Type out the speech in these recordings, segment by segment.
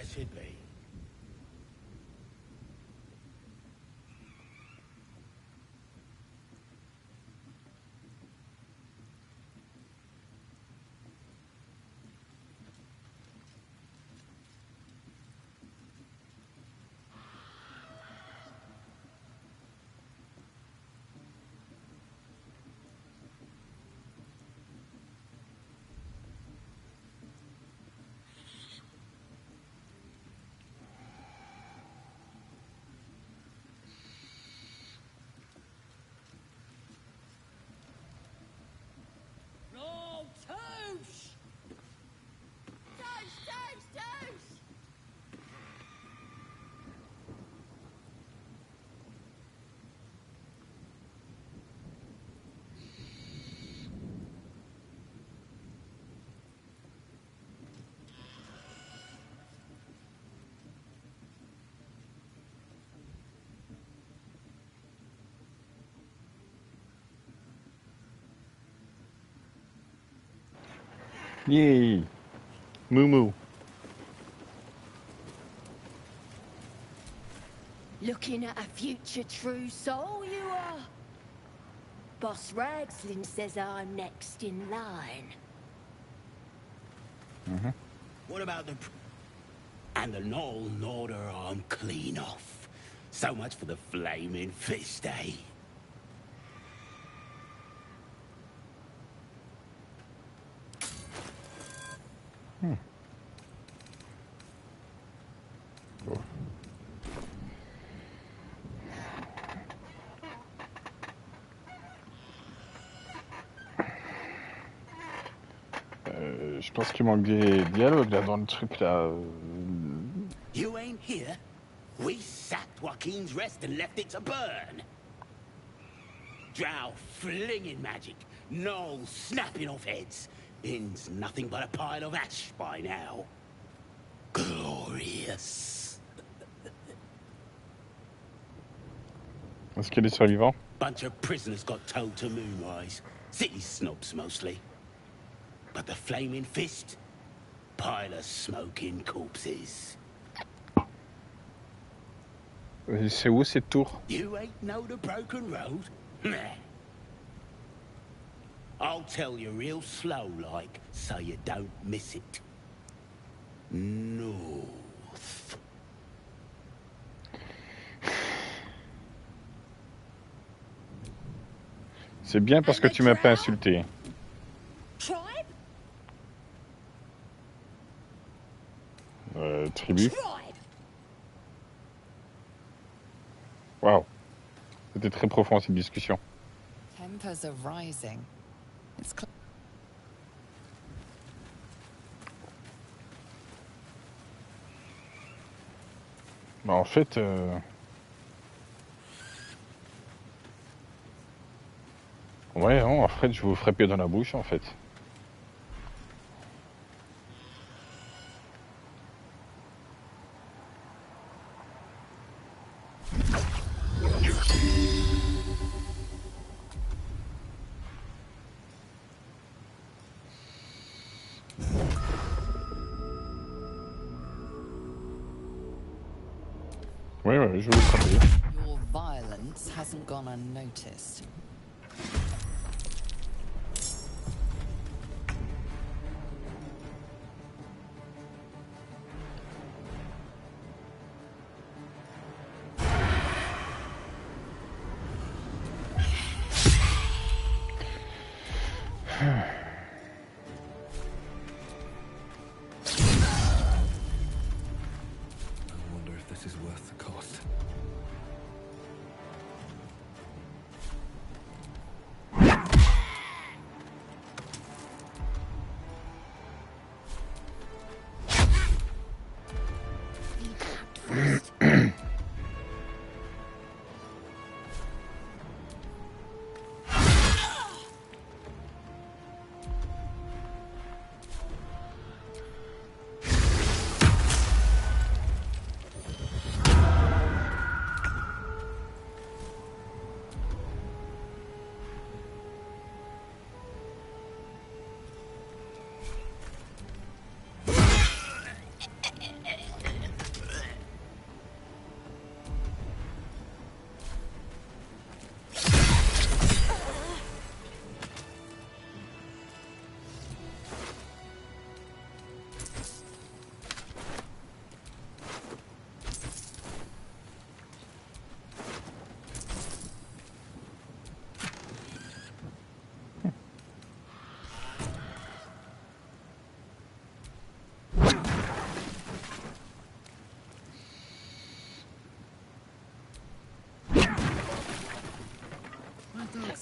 should be. Yay! Moo moo. Looking at a future true soul, you are. Boss Ragslin says I'm next in line. Mm-hmm. What about the... And the Knoll gnawed her arm clean off. So much for the flaming fist, eh? Je pense qu'il manque des dialogues là dans le truc là. You ain't here? We sacked Joaquin's Rest and left it to burn. Drow flinging magic, gnolls snapping off heads. Inn's nothing but a pile of ash by now. Glorious. Est-ce qu'il y a des survivants? Bunch of prisoners got towed to Moonrise. City snobs mostly. But the flaming fist? Pile of smoking corpses. C'est où cette tour? You ain't know the broken road? Meh. I'll tell you real slow like, so you don't miss it. North. C'est bien parce que tu m'as pas insulté. Tribu. Waouh. C'était très profond cette discussion. Tempers are rising. It's Bah, en fait, ouais, non, en fait, je vais vous frapper dans la bouche, en fait. Ouais, je vais vous frapper. Your violence hasn't gone unnoticed.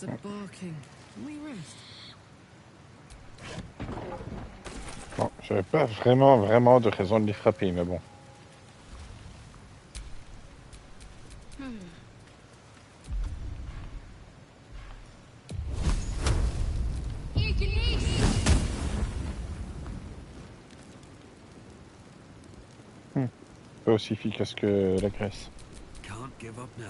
are barking. Can we rest? Bon, j'avais pas vraiment de raison de les frapper, mais bon. Pas aussi efficace que la graisse. Can't give up now.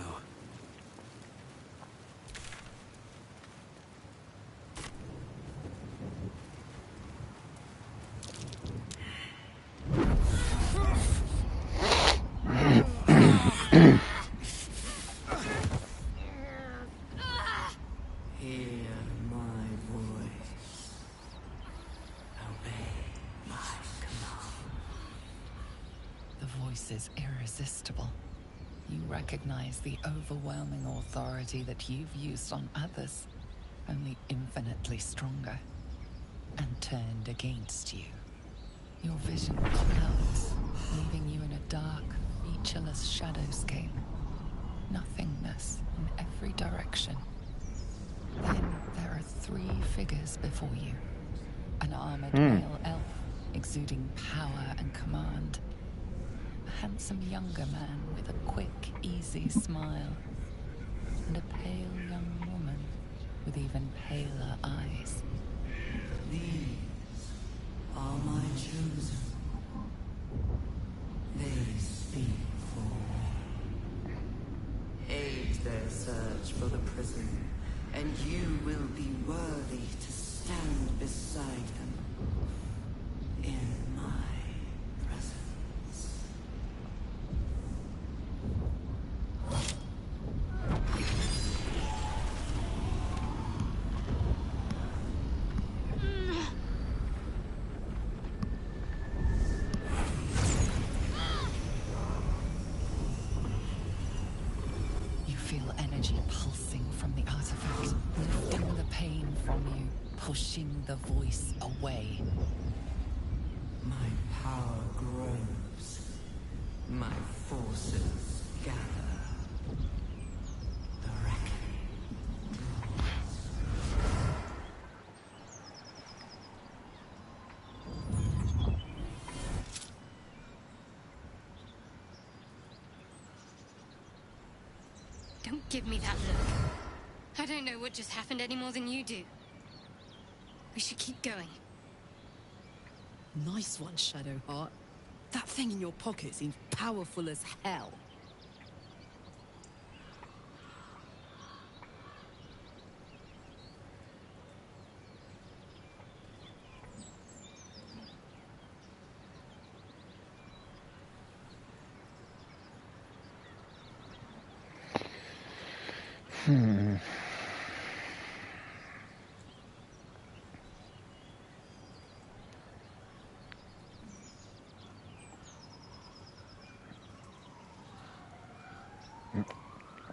Hear my voice. Obey my command. The voice is irresistible. You recognize the overwhelming authority that you've used on others, only infinitely stronger, and turned against you. Your vision clouds, leaving you in a dark, featureless shadowscape. Nothingness in every direction. Then there are 3 figures before you. An armored male elf, exuding power and command. A handsome younger man with a quick, easy smile. And a pale young woman with even paler eyes. These are my chosen. They speak for me. Aid their search for the prison, and you will be worthy to stand beside them in my presence. You feel energy pulsing from the artifact, lifting the pain from you, pushing the voice away. My power grows. My forces gather. The reckoning draws. Don't give me that look. I don't know what just happened any more than you do. We should keep going. Nice one, Shadowheart. That thing in your pocket seems powerful as hell.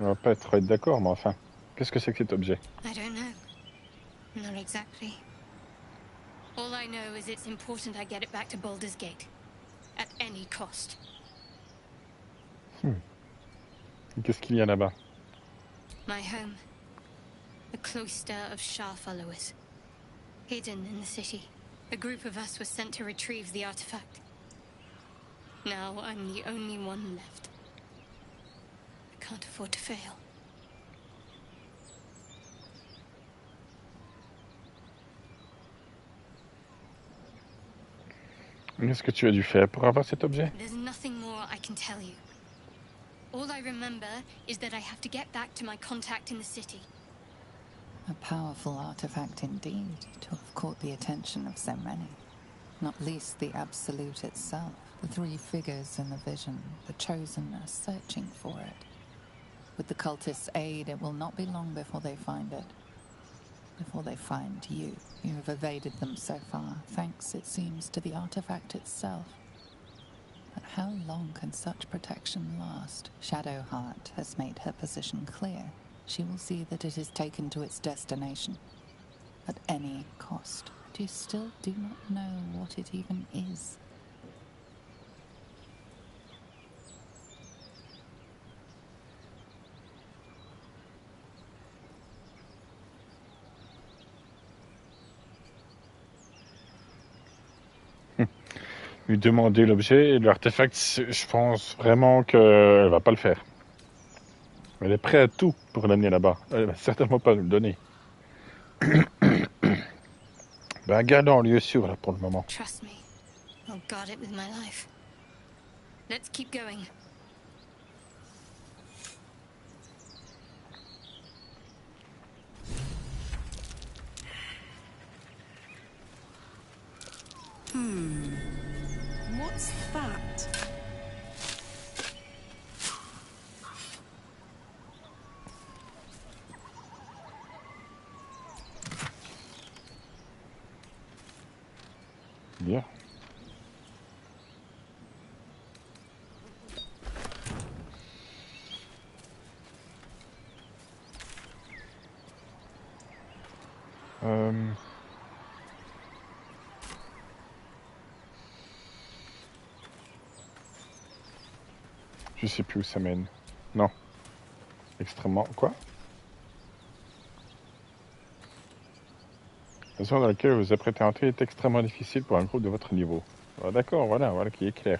On va pas être d'accord, mais enfin, qu'est-ce que c'est que cet objet? I don't know. Not exactly. All I know is it's important I get it back to Baldur's Gate. At any cost. Qu'est-ce qu'il y a là-bas? My home. The cloister of Shah followers. Hidden in the city. A group of us was sent to retrieve the artifact. Now I'm the only one left. I can't afford to fail. Qu'est-ce que tu as dû faire pour avoir cet objet? There's nothing more I can tell you. All I remember is that I have to get back to my contact in the city. A powerful artifact indeed, to have caught the attention of so many. Not least the Absolute itself. The 3 figures in the vision, the Chosen, are searching for it. With the cultists' aid, it will not be long before they find it. Before they find you. You have evaded them so far, thanks, it seems, to the artifact itself. But how long can such protection last? Shadowheart has made her position clear. She will see that it is taken to its destination. At any cost. But you still do not know what it even is. Lui demander l'objet et l'artefact, je pense vraiment qu'elle va pas le faire. Elle est prête à tout pour l'amener là-bas. Elle va certainement pas nous le donner. Ben, gardons en lieu sûr là pour le moment. Trust me. I'll guard it with my life. Let's keep going. What's that? Bien. Je sais plus où ça mène. Non. Extrêmement... Quoi? La zone dans laquelle vous vous apprêtez à entrer est extrêmement difficile pour un groupe de votre niveau. Ah, d'accord, voilà qui est clair.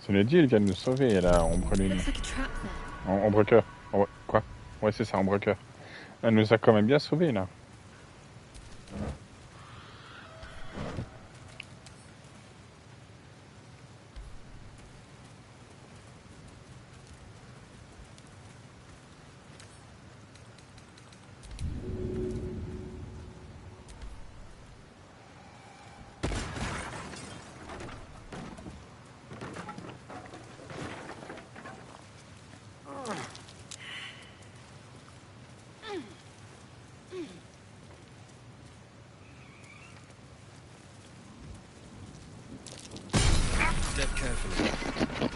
Cela dit, il vient de nous sauver, là, Ombre Lune. Looks like a trap there. Ombre Cœur. Oh, quoi? Ouais, c'est ça, Ombre Cœur. Elle nous a quand même bien sauvés, là. Step carefully.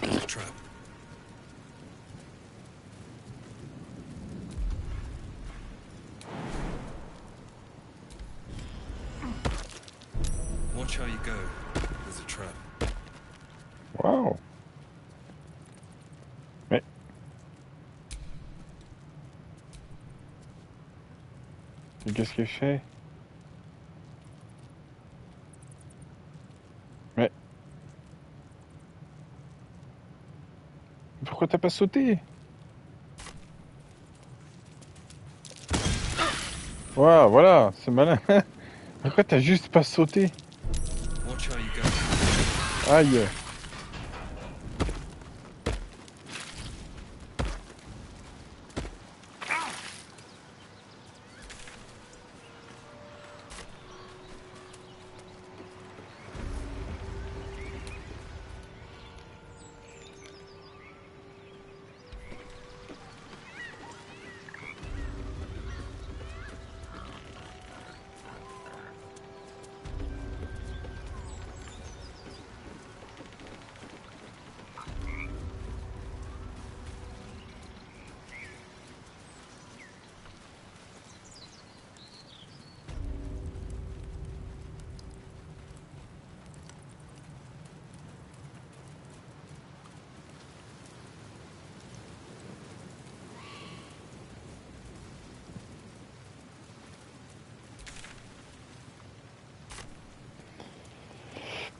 There's a trap. Watch how you go. There's a trap. Waouh! Mais... Et qu'est-ce qu'il fait? Mais... Pourquoi t'as pas sauté? Waouh, voilà, c'est malin. Pourquoi t'as juste pas sauté? Watch how you go. Aïe!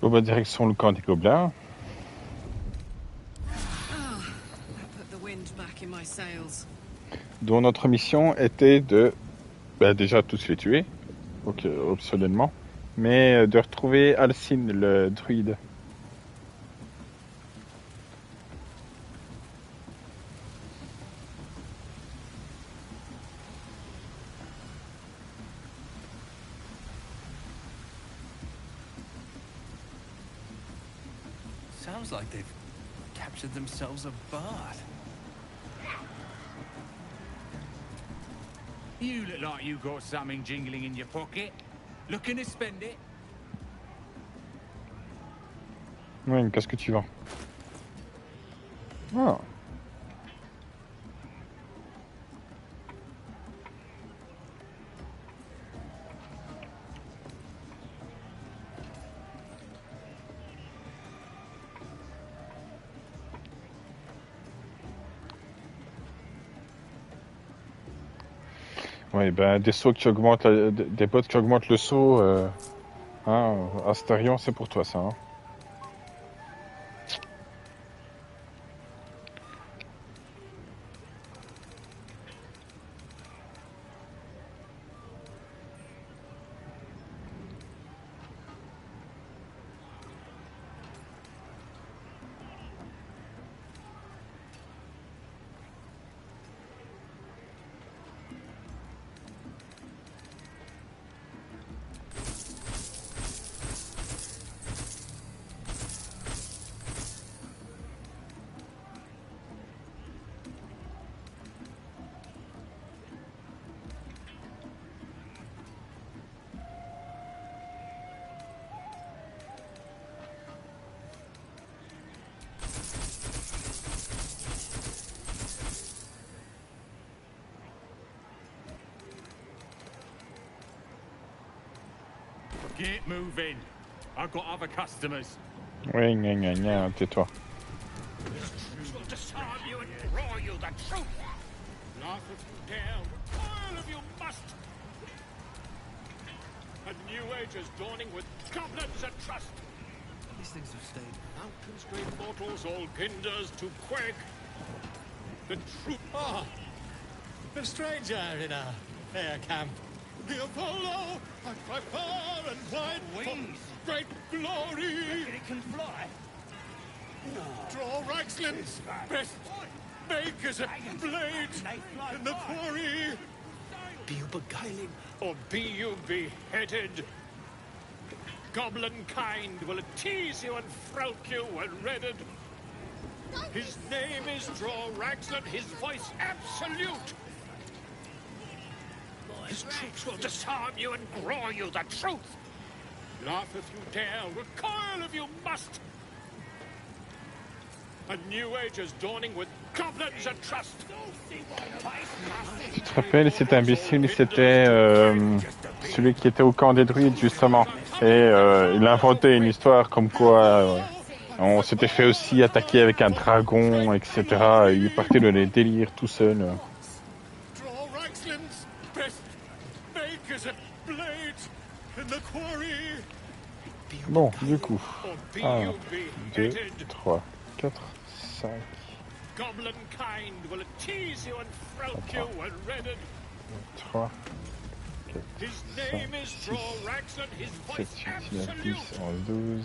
Bon, bah, direction le camp des gobelins. Put the wind back in my sails. Dont notre mission était de... Bah, déjà tous les tuer. Ok, obsolètement. Mais de retrouver Alcine, le druide. Sounds like they've captured themselves a bard. You look like you got something jingling in your pocket. Looking to spend it? Oui, qu'est-ce que tu vends? Ah. Oui, ben des sauts qui augmentent, des bottes qui augmentent le saut, hein, Astarion, c'est pour toi ça. Hein. Get moving. I've got other customers. Oui, gna, tais-toi. Will disarm you and draw you the truth. Laugh if you dare, recoil if you must. A new age is dawning with goblins and trust. These things have stayed. Mountain-straight mortals, all ginders to quake. The truth. Ah, a stranger in a fair camp. Here follow, I cry far and wide. Wings. For great glory. It can fly. Draw Raxlin's best. Make as a blade in the quarry. Be you beguiling, or be you beheaded? Goblin kind will tease you and frowk you when redded. His name is Draw Raxlin, his voice absolute. His troops will disarm you and grow you the truth. Laugh if you dare, recoil if you must. A new age is dawning with goblins and trust. Tu te rappelles, cet imbécile, c'était celui qui était au camp des druides, justement. Et il inventait une histoire comme quoi on s'était fait aussi attaquer avec un dragon, etc. Et il partait dans les délires tout seul. Draw Raxlin's best. Make as a blade in the quarry. Bon, du coup, 1, 2, 3, 4, 5, Goblin kind will tease you and frowk you when redded. 3, 4, His 5, name is 6, Draw Raxlin, his 7, voice 8, 9, 10, absolute. 11,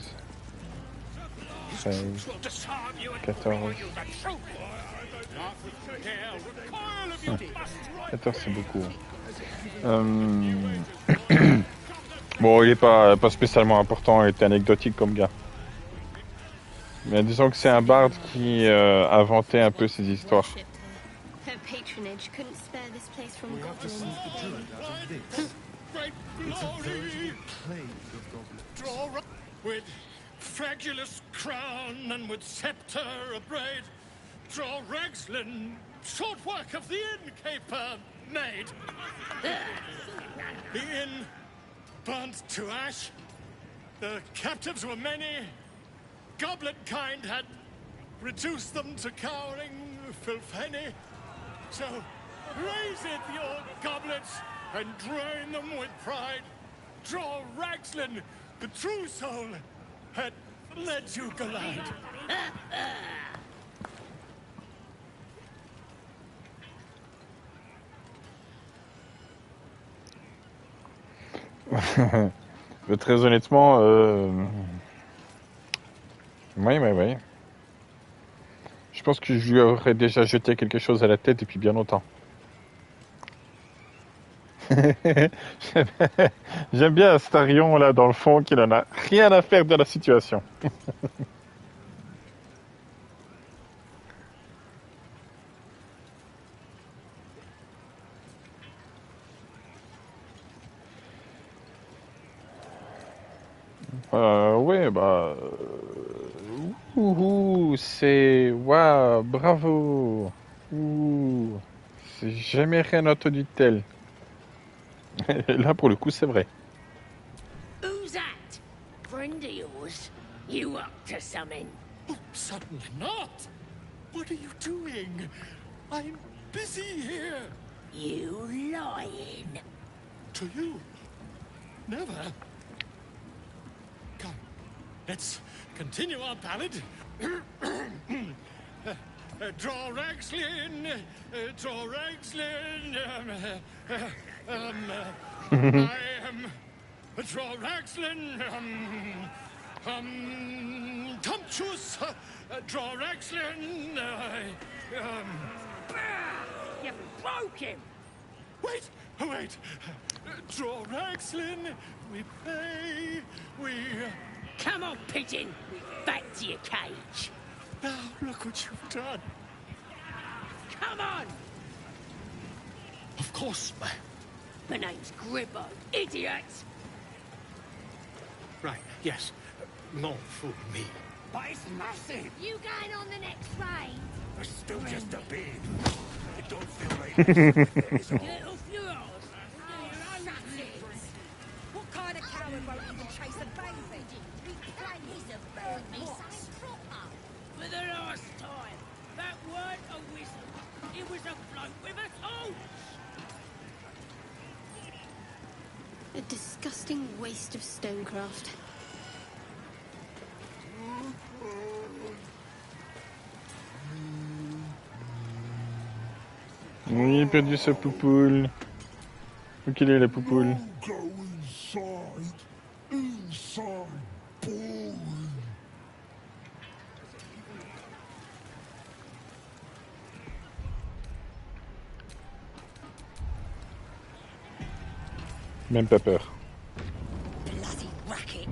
12, 13, Will disarm you and 14. grow you the truth. Laugh if you dare, recoil if you must. 14 c'est beaucoup. Bon, il est pas spécialement important, il est anecdotique comme gars. Mais disons que c'est un barde qui inventait un peu ces histoires. Her patronage couldn't spare this place from goblins. Great glory. Draw with fragulous crown and with scepter abraid. Draw Raxlin, short work of the innkeeper made. The inn burnt to ash. The captives were many. Goblin kind had reduced them to cowering filfenny. So raise it, your goblets, and drain them with pride. Draw Raxlin, the true soul, had led you glide. Mais très honnêtement, oui. Je pense que je lui aurais déjà jeté quelque chose à la tête depuis bien longtemps. J'aime bien Astarion là dans le fond qui n'en a rien à faire de la situation. Ouais, bah... c'est... Waouh, bravo. Ouh, j'ai jamais rien entendu de tel. Là, pour le coup, c'est vrai. Who's that? Friend of yours? You up to something? Oh, certainly not. What are you doing? I'm busy here. You lying. To you? Never. Come, let's continue our ballad. Draw Ragslin, draw Ragslin. I am draw Ragslin. Tumptuous, draw Ragslin. You broke him. Wait, wait. Draw Ragslin. We play. We. Come on, pigeon. Back to your cage. Now look what you've done. Come on. Of course. My name's Gribbo. Idiot. Right. Yes. No fool me. But it's massive. You going on the next raid? It's still just a bit. It don't feel like this. Get off your arse. What kind of coward won't even chase a baby? He's a bird, me something proper. For the last time, that weren't a whistle. It was a bloke with a torch. A disgusting waste of stonecraft. Oui, il a perdu sa poupoule. Où qu'il est, la poupoule? Go inside. Inside. Boring. Même pas peur. Bloody racket.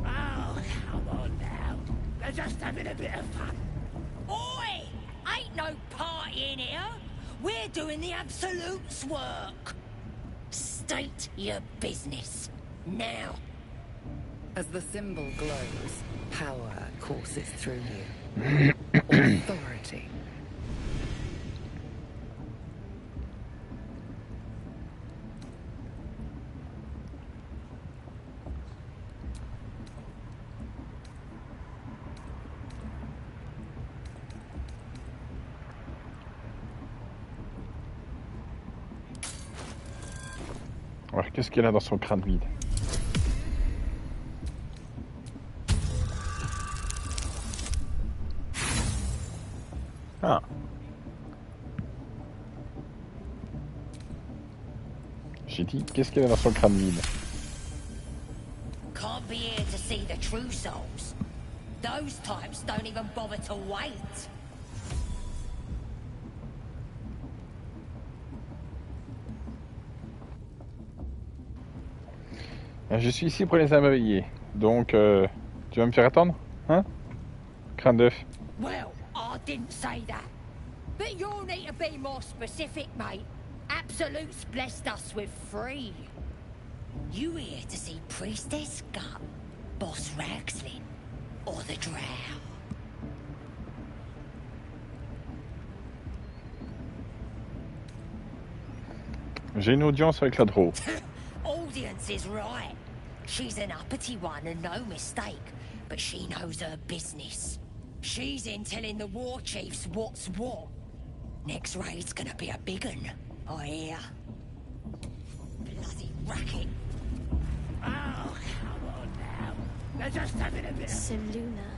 Oh, come on now. They're just having a bit of fun. Oi! Ain't no party in here. We're doing the Absolute's work. State your business. Now. As the symbol glows, power courses through you. Authority. Alors, qu'est-ce qu'elle a dans son crâne vide? Ah. J'ai dit, qu'est-ce qu'elle a dans son crâne vide? Can't be here to see the true souls. Those types don't even bother to wait. Je suis ici pour les émerveiller. Donc, tu vas me faire attendre? Hein? Crâne d'œuf. Well, I didn't say that. But you'll need to be more specific, mate. Absolute's blessed us with 3. You here to see Priestess Gut, Boss Ragslin, or the Drow? J'ai une audience avec la Drow. Audience is right. She's an uppity one and no mistake, but she knows her business. She's in telling the war chiefs what's what. Next raid's gonna be a big un, I hear. Bloody racket. Oh, come on now. They're just having a bit of... Seluna.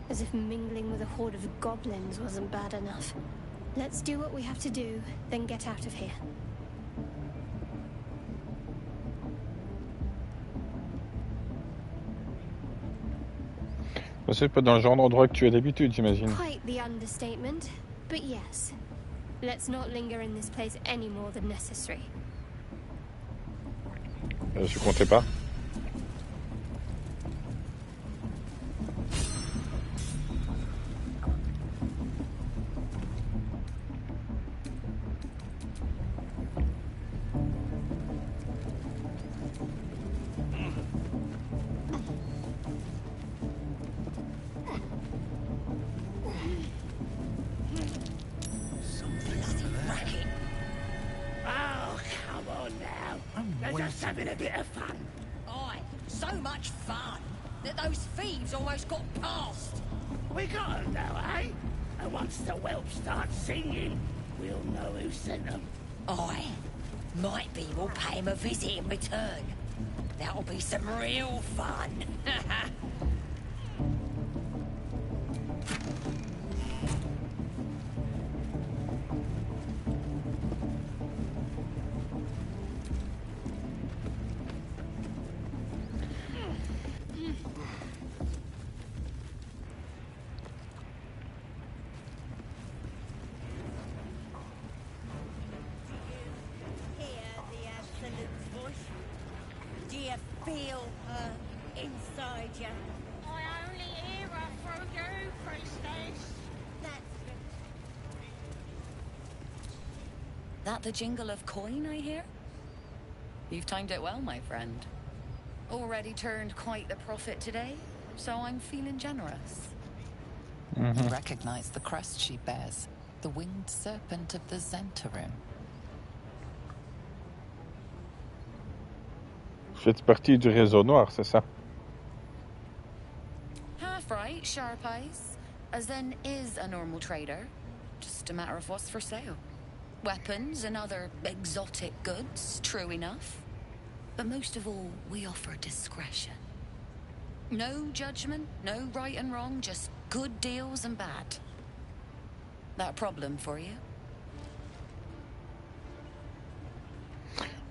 As if mingling with a horde of goblins wasn't bad enough. Let's do what we have to do, then get out of here. C'est pas dans le genre d'endroit que tu as d'habitude, j'imagine. Quite the understatement, but yes. Let's not linger in this place any more than necessary. Je comptais pas. having a bit of fun. Aye, so much fun that those thieves almost got past. We got 'em though, eh? And once the whelp starts singing, we'll know who sent them. Aye. Might be we'll pay him a visit in return. That'll be some real fun. Feel her inside you. I only hear her through you, priestess. That the jingle of coin I hear? You've timed it well, my friend. Already turned quite the profit today, so I'm feeling generous. You recognize the crest she bears, the winged serpent of the Zentarim. Faites partie du réseau noir, c'est ça? Half right, sharp eyes. As then is a normal trader. Just a matter of what's for sale. Weapons and other exotic goods, true enough. But most of all, we offer discretion. No judgment, no right and wrong, just good deals and bad. That a problem for you?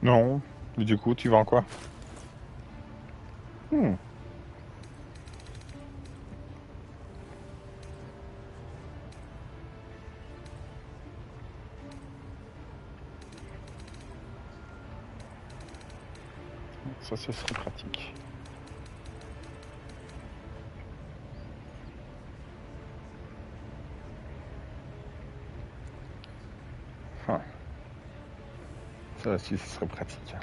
Non. Du coup, tu vends quoi? Ça, ce serait pratique. Ça aussi, ce serait pratique.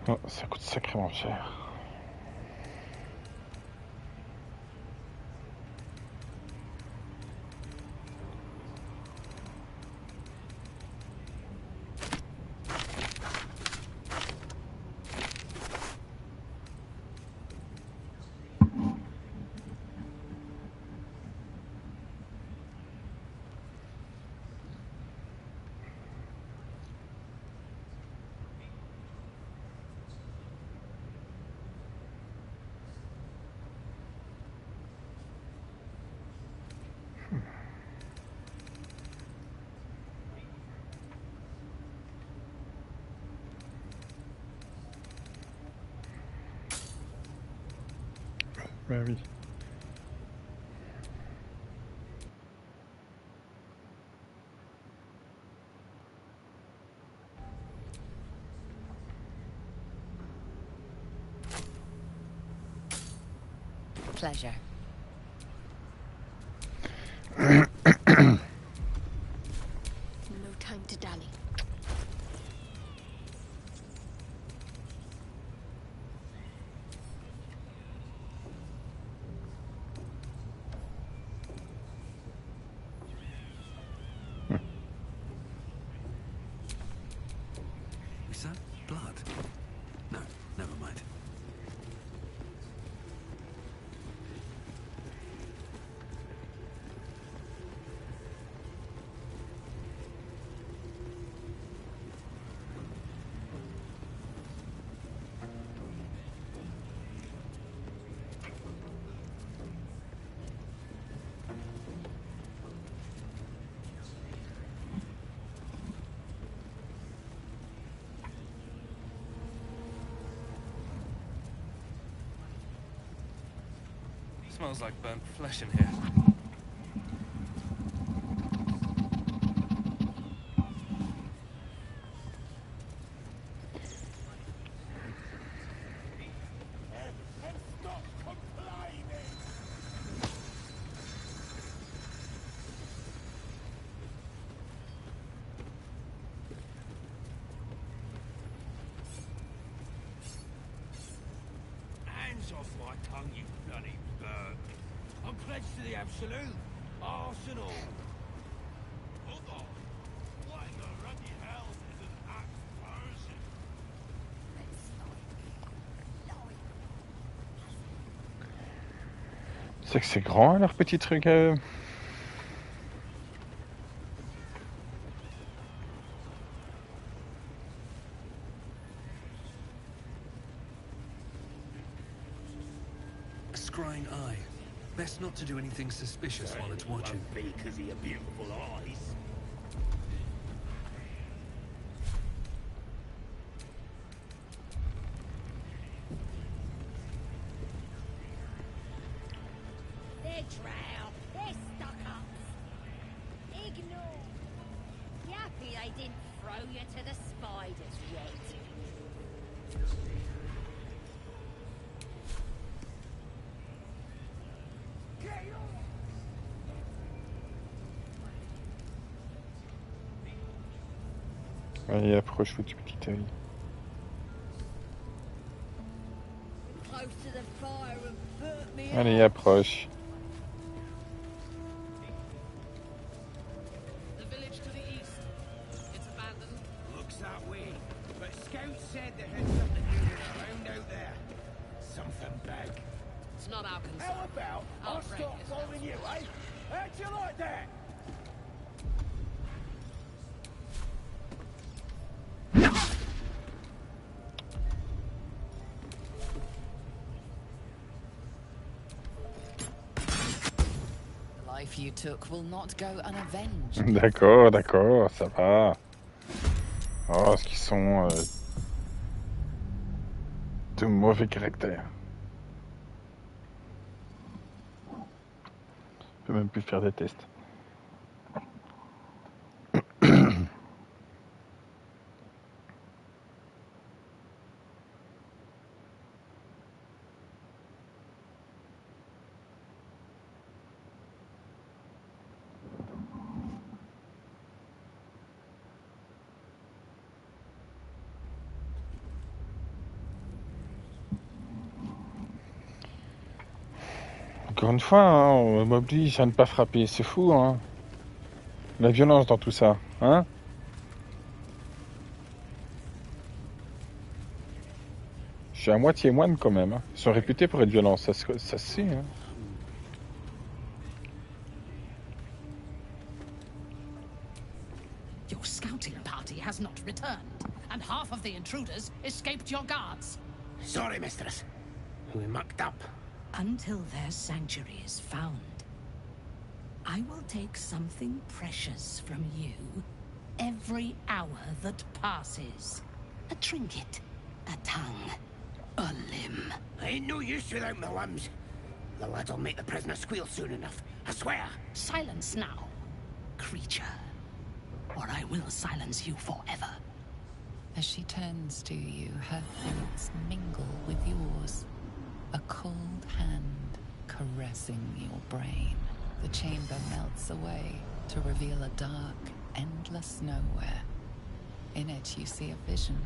Oh, ça coûte sacrément cher. Ben oui. Pleasure. No time to dally. Smells like burnt flesh in here. Hands off my tongue, you bloody bird. I'm pledged to the Absolute. Arsenal. Hold on. What in the ruddy hell is an act person? C'est que c'est grand leur petit truc à eux. Scrying eye. Best not to do anything suspicious while it's watching. Because of your beautiful eyes. They're drow. They're stuck-ups. Ignore. You happy they didn't throw you to the spiders yet? Allez, approche le petit œil. Close to the fire and burnt me Allez, out. approche. The village to the east. It's abandoned. Looks that way. But Scouts said they had something moving around out there. Something big. It's not our concern. How about Our I'll friend start is following you, eh? How'd you like that? The life you took will not go unavenged. D'accord, d'accord, ça va. Oh, ce qu'ils sont de mauvais caractère. Je peux même plus faire des tests. Encore une fois, hein, on m'oblige à ne pas frapper, c'est fou, hein. La violence dans tout ça, hein. Je suis à moitié moine quand même, hein. Ils sont réputés pour être violents, ça se sait, hein. Your scouting party has not returned, and half of the intruders escaped your guards. Sorry, mistress. We mucked up. Until their sanctuary is found, I will take something precious from you every hour that passes. A trinket, a tongue, a limb. I ain't no use without my limbs. The lads'll make the prisoner squeal soon enough. I swear. Silence now, creature, or I will silence you forever. As she turns to you, her thoughts mingle with yours. A cold hand caressing your brain. The chamber melts away to reveal a dark, endless nowhere. In it you see a vision.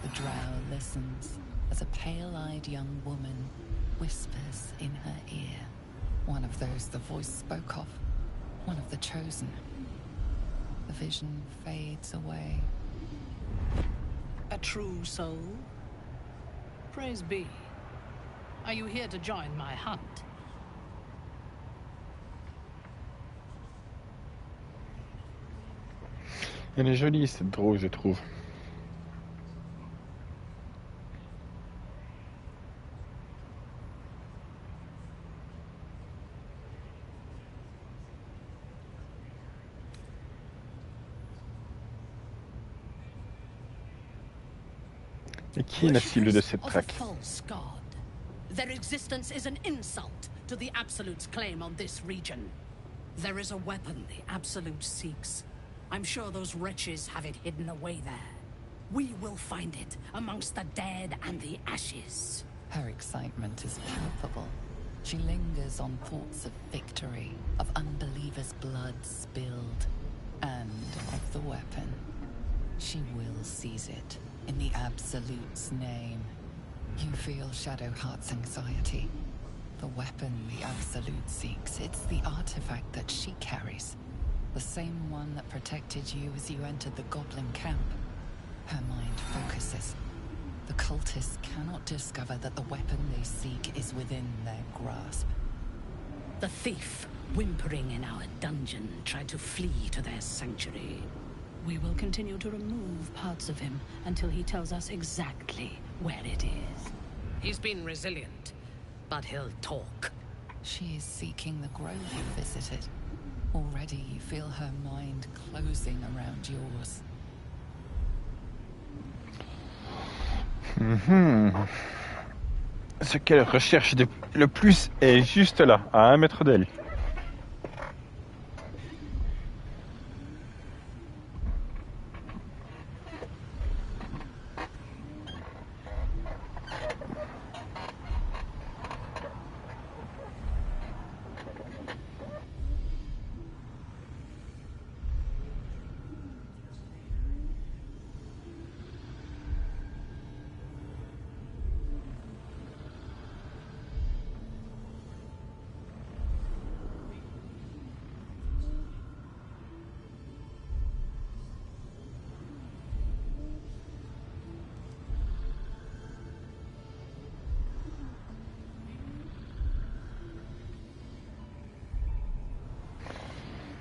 The drow listens as a pale-eyed young woman whispers in her ear. One of those the voice spoke of. One of the chosen. The vision fades away. A true soul? Praise be. Are you here to join my hunt? Elle est jolie cette drogue, je trouve. Et qui est la cible de cette traque? False god. Their existence is an insult to the Absolute's claim on this region. There is a weapon the Absolute seeks. I'm sure those wretches have it hidden away there. We will find it amongst the dead and the ashes. Her excitement is palpable. She lingers on thoughts of victory, of unbelievers' blood spilled, and of the weapon. She will seize it, in the Absolute's name. You feel Shadowheart's anxiety. The weapon the Absolute seeks, it's the artifact that she carries. The same one that protected you as you entered the Goblin camp. Her mind focuses. The cultists cannot discover that the weapon they seek is within their grasp. The thief, whimpering in our dungeon, tried to flee to their sanctuary. We will continue to remove parts of him until he tells us exactly where it is. He's been resilient, but he'll talk. She is seeking the grove you visited. Already you feel her mind closing around yours. Ce qu'elle recherche le plus est juste là, à 1 mètre d'elle.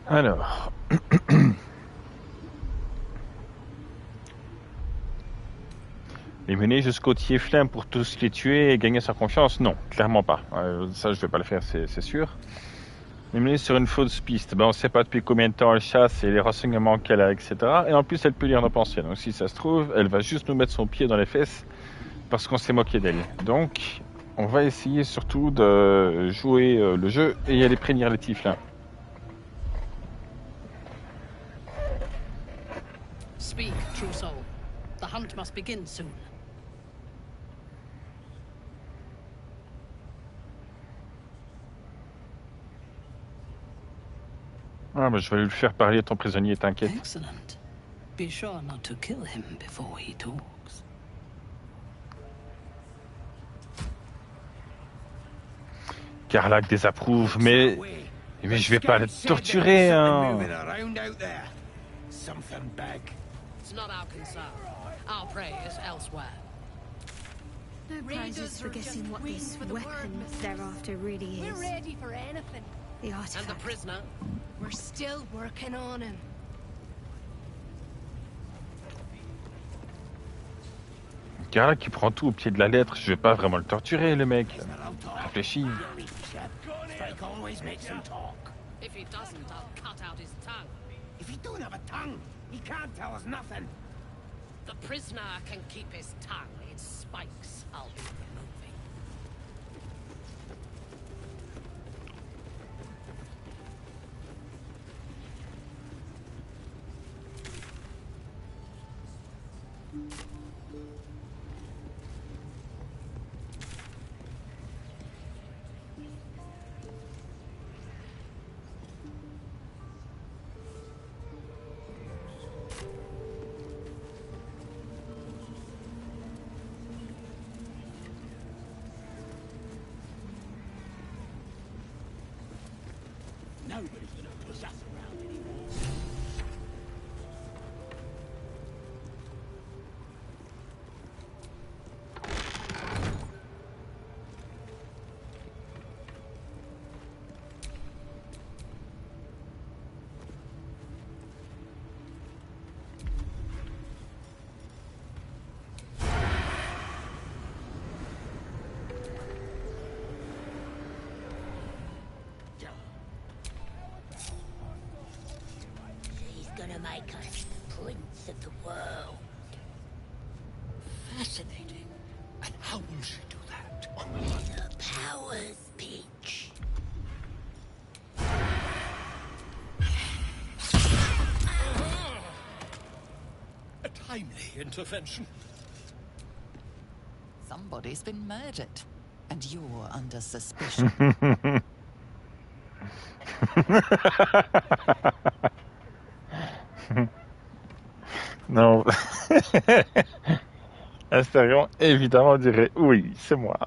Alors. Les mener jusqu'au Tieflin pour tous les tuer et gagner sa confiance? Non, clairement pas. Ça, je vais pas le faire, c'est sûr. Les mener sur une fausse piste. Ben, on sait pas depuis combien de temps elle chasse et les renseignements qu'elle a, etc. Et en plus, elle peut lire nos pensées. Donc, si ça se trouve, elle va juste nous mettre son pied dans les fesses parce qu'on s'est moqué d'elle. Donc, on va essayer surtout de jouer le jeu et aller prévenir les Tieflins. Speak, true soul. The hunt must begin soon. Ah, mais je vais lui faire parler, ton prisonnier, t'inquiète. Excellent. Be sure not to kill him before he talks. Carlac désapprouve, mais je vais pas le torturer, hein. It's not our concern. Our prey is elsewhere. No prizes for guessing what this weapon they're after really is. We're ready for anything. The And artifact. the prisoner? We're still working on him. Carlac qui prend tout au pied de la lettre, je vais pas vraiment le torturer, le mec. Réfléchis. If he doesn't, I'll cut out his tongue. If he don't have a tongue, he can't tell us nothing. The prisoner can keep his tongue. Its spikes I'll be removing. Nobody's gonna push us around anymore. She's gonna make us the prince of the world. Fascinating. And how will she do that? The powers, Peach. timely intervention. Somebody's been murdered, and you're under suspicion. Non. Astérion, évidemment, dirait oui, c'est moi.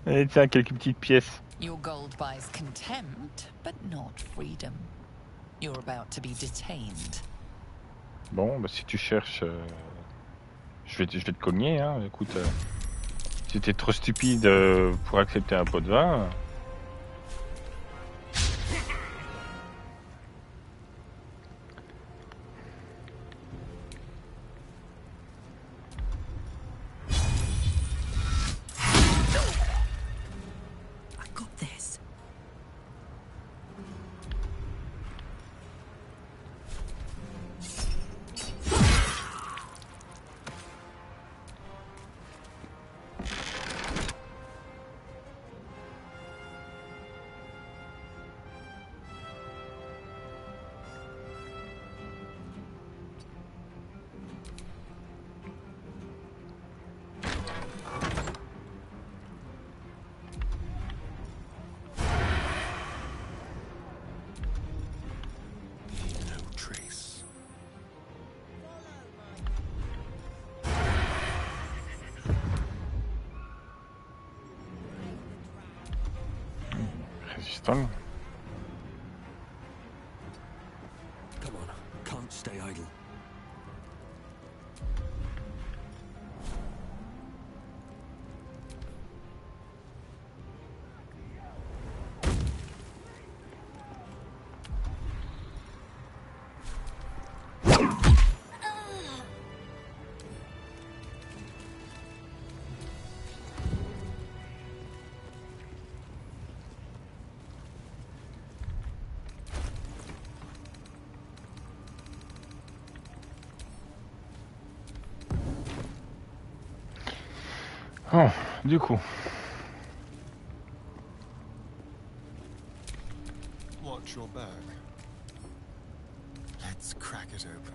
Et tiens, quelques petites pièces. Your gold buys contempt, but not freedom. You're about to be detained. Bon, bah, si tu cherches, je vais te cogner, hein. Écoute, si t'es trop stupide pour accepter un pot de vin. Résistant. Come on, can't stay idle. Oh, du coup. Watch your back. Let's crack it open.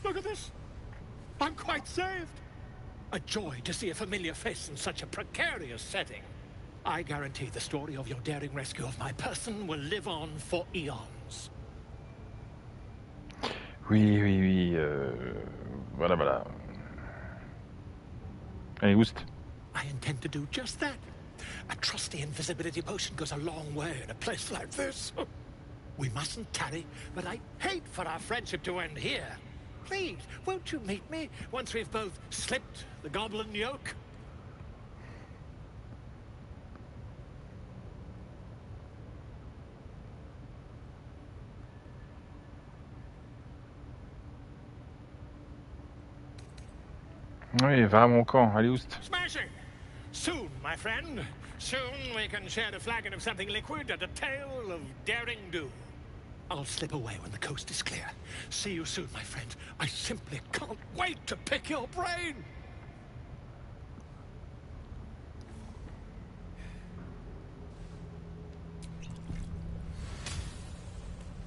Look at this! I'm quite saved! A joy to see a familiar face in such a precarious setting. I guarantee the story of your daring rescue of my person will live on for eons. Oui, voilà. Allez, oust. I intend to do just that. A trusty invisibility potion goes a long way in a place like this. We mustn't tarry, but I hate for our friendship to end here. Please, won't you meet me once we've both slipped the goblin yoke? Oui, va à mon camp, allez, oust. Smashing! Soon, my friend. Soon we can share a flagon of something liquid and a tale of daring do. I'll slip away when the coast is clear. See you soon, my friend. I simply can't wait to pick your brain!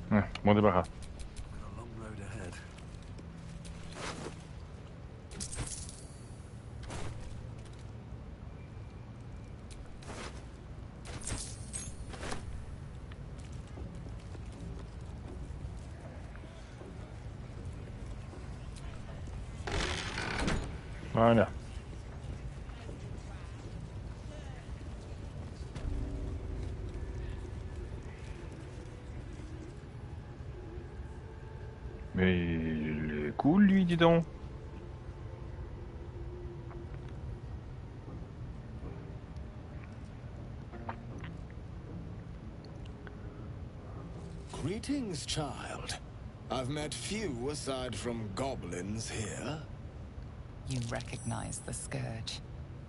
Bon débarras. A long road ahead. Voilà. Mais il est cool, lui, dis donc. Greetings, child. I've met few aside from goblins here. You recognize the scourge.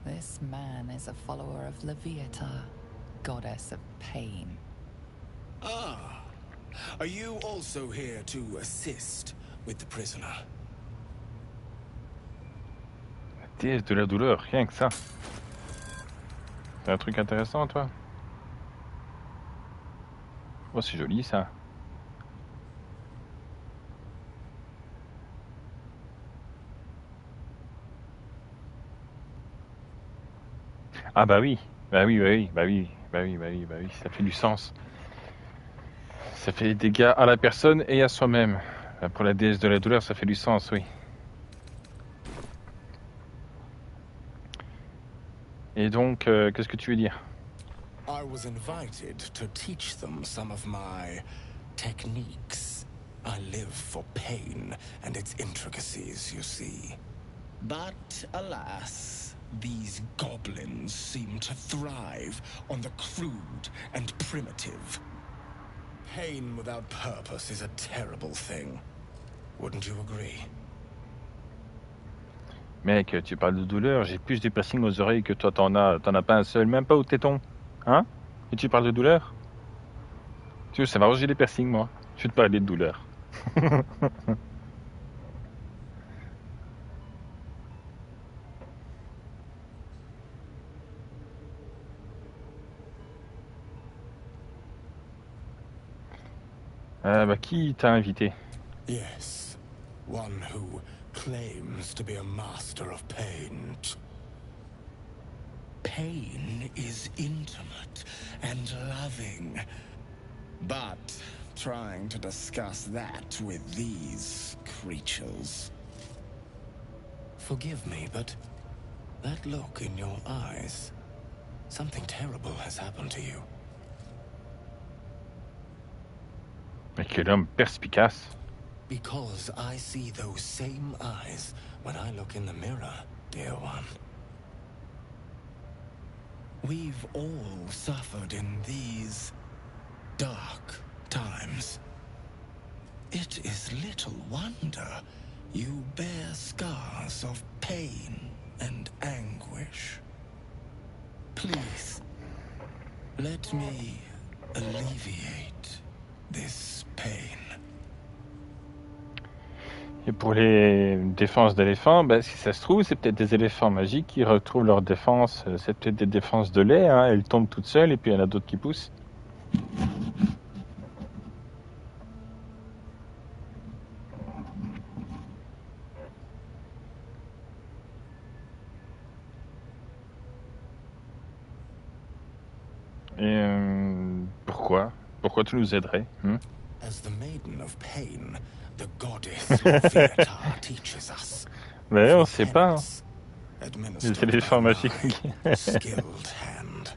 This man is a follower of Leviata, goddess of pain. Ah. Are you also here to assist with the prisoner? La déesse de la douleur, rien que ça. T'as un truc intéressant, toi? Oh, c'est joli ça. Ah bah oui, bah oui, bah oui, bah oui, bah oui, bah oui, bah oui, ça fait du sens. Ça fait des dégâts à la personne et à soi-même. Pour la déesse de la douleur, ça fait du sens, oui. Et donc, qu'est-ce que tu veux dire? I was invited to teach them some of my techniques. I live for pain and its intricacies, you see. But alas, these goblins seem to thrive on the crude and primitive. Pain without purpose is a terrible thing. Wouldn't you agree? Mec, tu parles de douleur, j'ai plus de piercings aux oreilles que toi t'en as pas un seul, même pas au téton. Hein? Et tu parles de douleur? Tu veux savoir, j'ai des piercings moi. Je vais te parler de douleur. Bah qui t'a invité? Yes, one who claims to be a master of pain. Pain is intimate and loving. But trying to discuss that with these creatures. Forgive me, but that look in your eyes, something terrible has happened to you. Mais quel homme perspicace. Because I see those same eyes when I look in the mirror, dear one. We've all suffered in these dark times. It is little wonder you bear scars of pain and anguish. Please, let me alleviate this pain. Et pour les défenses d'éléphants, bah, si ça se trouve, c'est peut-être des éléphants magiques qui retrouvent leur défense. C'est peut-être des défenses de lait, hein. Elles tombent toutes seules et puis il y en a d'autres qui poussent. Et pourquoi? Pourquoi tu nous aiderais? As the maiden of pain, the goddess Loviatar teaches us. Mais on sait pas. Hein. Les Administered éléphants by magiques. my skilled hand.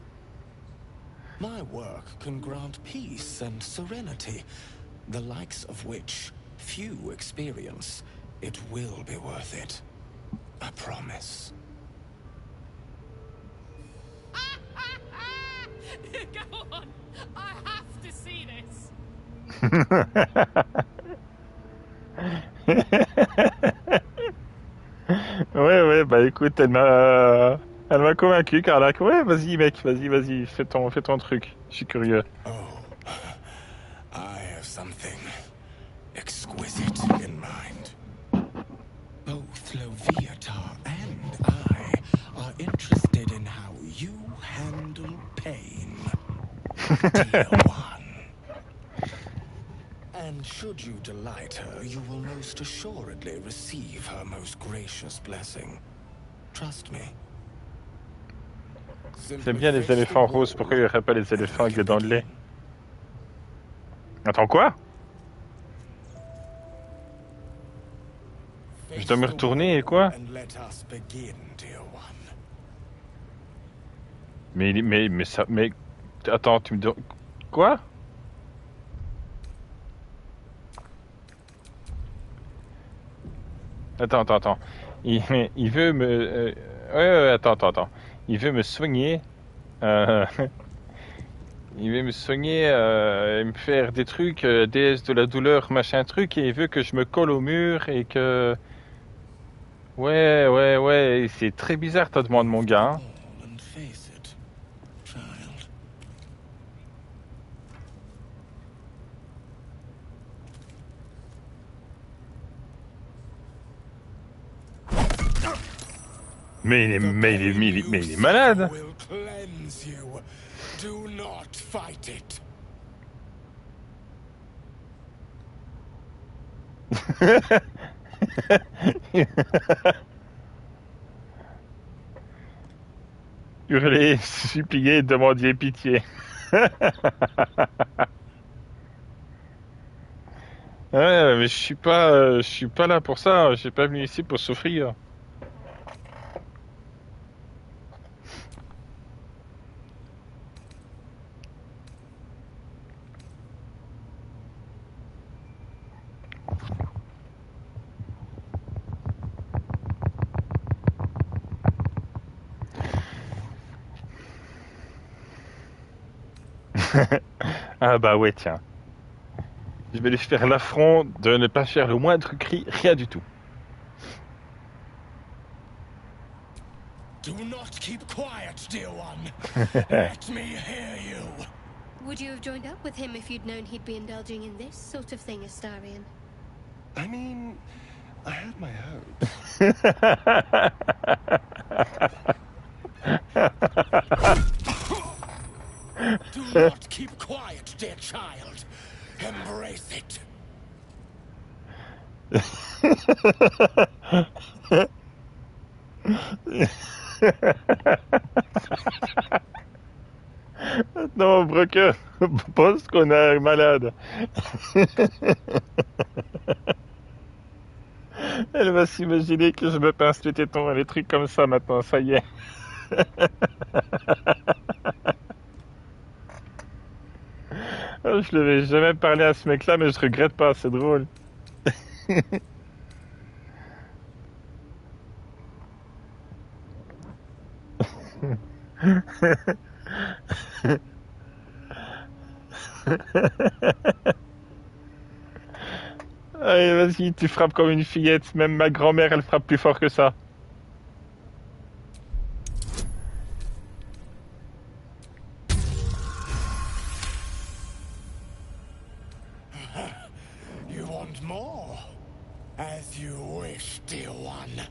My work can grant peace and serenity, the likes of which few experience. It will be worth it. I promise. Go on. I have to see this. Ouais, bah écoute, elle m'a convaincu, Carla. Ouais, vas-y, mec, vas-y, fais ton truc. Je suis curieux. Oh, I have something exquisite in mind. Both Loviatar and I are interested in how you handle pain, dear one. And should you delight her, you will most assuredly receive her most gracious blessing. Trust me. J'aime bien les éléphants roses, pourquoi il n'y aurait pas les éléphants avec des dents de lait? Attends, quoi? Je dois me retourner et quoi? Mais ça... Mais... Attends, tu me dis... Quoi? Attends. Il veut me... ouais, attends. Il veut me soigner. Il veut me soigner, et me faire des trucs, déesse de la douleur, machin truc, et il veut que je me colle au mur et que... Ouais, c'est très bizarre ta demande, mon gars. Hein. Mais il est malade. Hurler, supplier, demander pitié. Ouais, mais je suis pas là pour ça. Je suis pas venu ici pour souffrir. Ah bah ouais, tiens. Je vais lui faire l'affront de ne pas faire le moindre cri, rien du tout. Do not keep quiet, dear one. Let me hear you. Would you have joined up with him if you'd known he'd be indulging in this sort of thing, Astarion? I mean, I had my hopes. Do not keep quiet, dear child. Embrace it. Non, Broker, pense qu'on est malade. Elle va s'imaginer que je me pince les tétons et les trucs comme ça maintenant, ça y est. Je ne l'avais jamais parlé à ce mec-là, mais je regrette pas, c'est drôle. Allez, vas-y, tu frappes comme une fillette. Même ma grand-mère, elle frappe plus fort que ça. You want more? As you wish, dear one.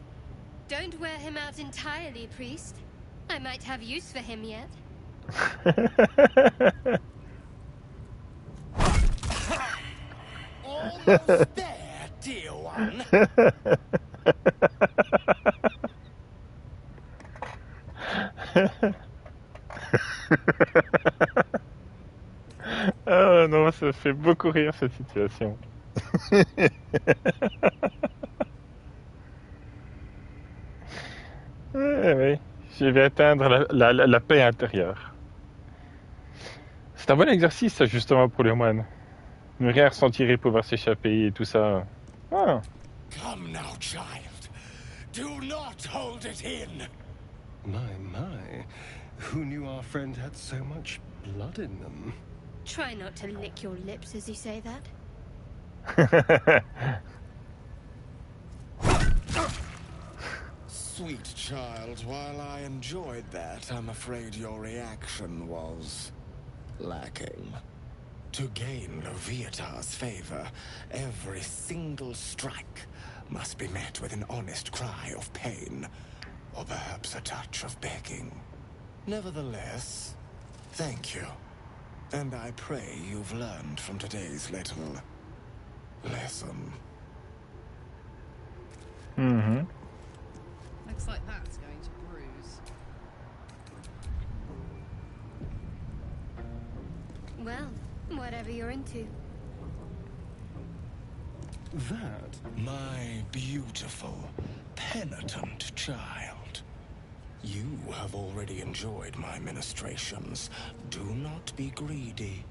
Don't wear him out entirely, priest. I might have use for him yet. Almost there, dear one. Ah non, ça fait beaucoup rire cette situation. Oui, je vais atteindre la paix intérieure. C'est un bon exercice, ça, justement, pour les moines. Ne rien ressentir et pouvoir s'échapper et tout ça. Ah. Come now, child. Do not hold it in. My. Who knew our friend had so much blood in them? Try not to lick your lips as you say that. Sweet child, while I enjoyed that, I'm afraid your reaction was lacking. To gain Leviathar's favor, every single strike must be met with an honest cry of pain, or perhaps a touch of begging. Nevertheless, thank you. And I pray you've learned from today's little lesson. Mm-hmm. Looks like that's going to bruise. Well, whatever you're into. That, my beautiful, penitent child. You have already enjoyed my ministrations. Do not be greedy.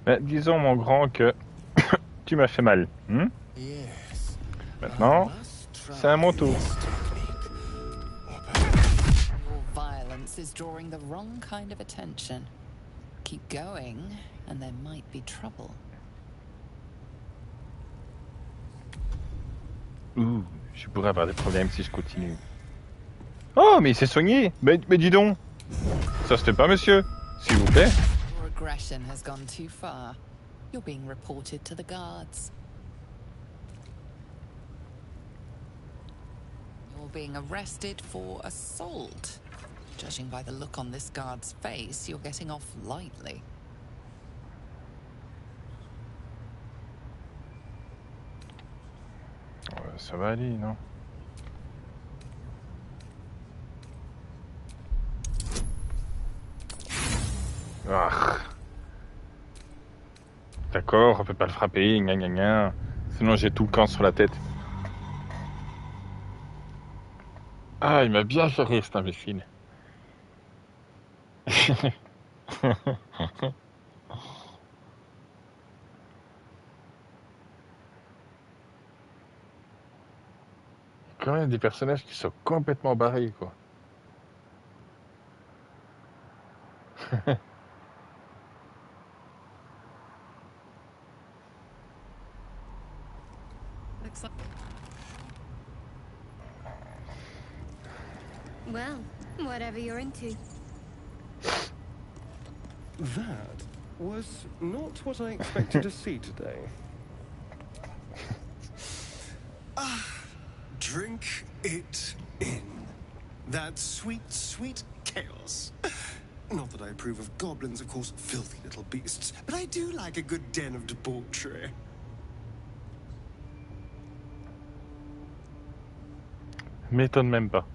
Ben, disons, mon grand, que tu m'as fait mal. Hmm? Yes. Maintenant, c'est à mon tour. Your violence is drawing the wrong kind of attention. Keep going, and there might be trouble. Ouh, je pourrais avoir des problèmes si je continue. Oh, mais il s'est soigné. Mais dis donc. Ça se fait pas, monsieur. S'il vous plaît. Your aggression has gone too far. You're being reported to the guards. You're being arrested for assault. Judging by the look on this guard's face, you're getting off lightly. Ça va aller, non? Ah. D'accord, on peut pas le frapper, gna gna gna. Sinon j'ai tout le camp sur la tête. Ah, il m'a bien fait rire cet imbécile. Quand même des personnages qui sont complètement barrés, quoi. Well, whatever you're into. That was not what I expected to see today. Drink it in. That sweet, sweet chaos. Not that I approve of goblins, of course, filthy little beasts, but I do like a good den of debauchery. M'étonne même pas.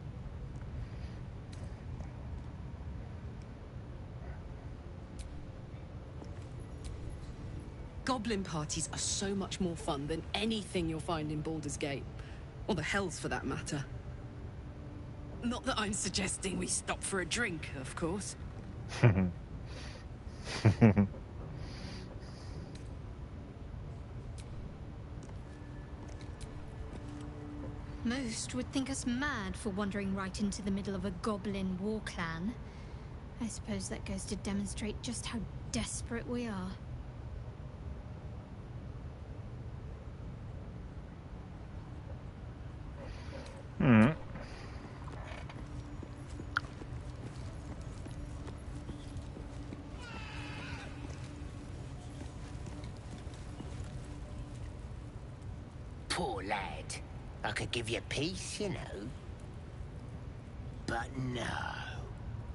Goblin parties are so much more fun than anything you'll find in Baldur's Gate. Or the Hells, for that matter. Not that I'm suggesting we stop for a drink, of course. Most would think us mad for wandering right into the middle of a goblin war clan. I suppose that goes to demonstrate just how desperate we are. Poor lad. I could give you peace, you know. But no.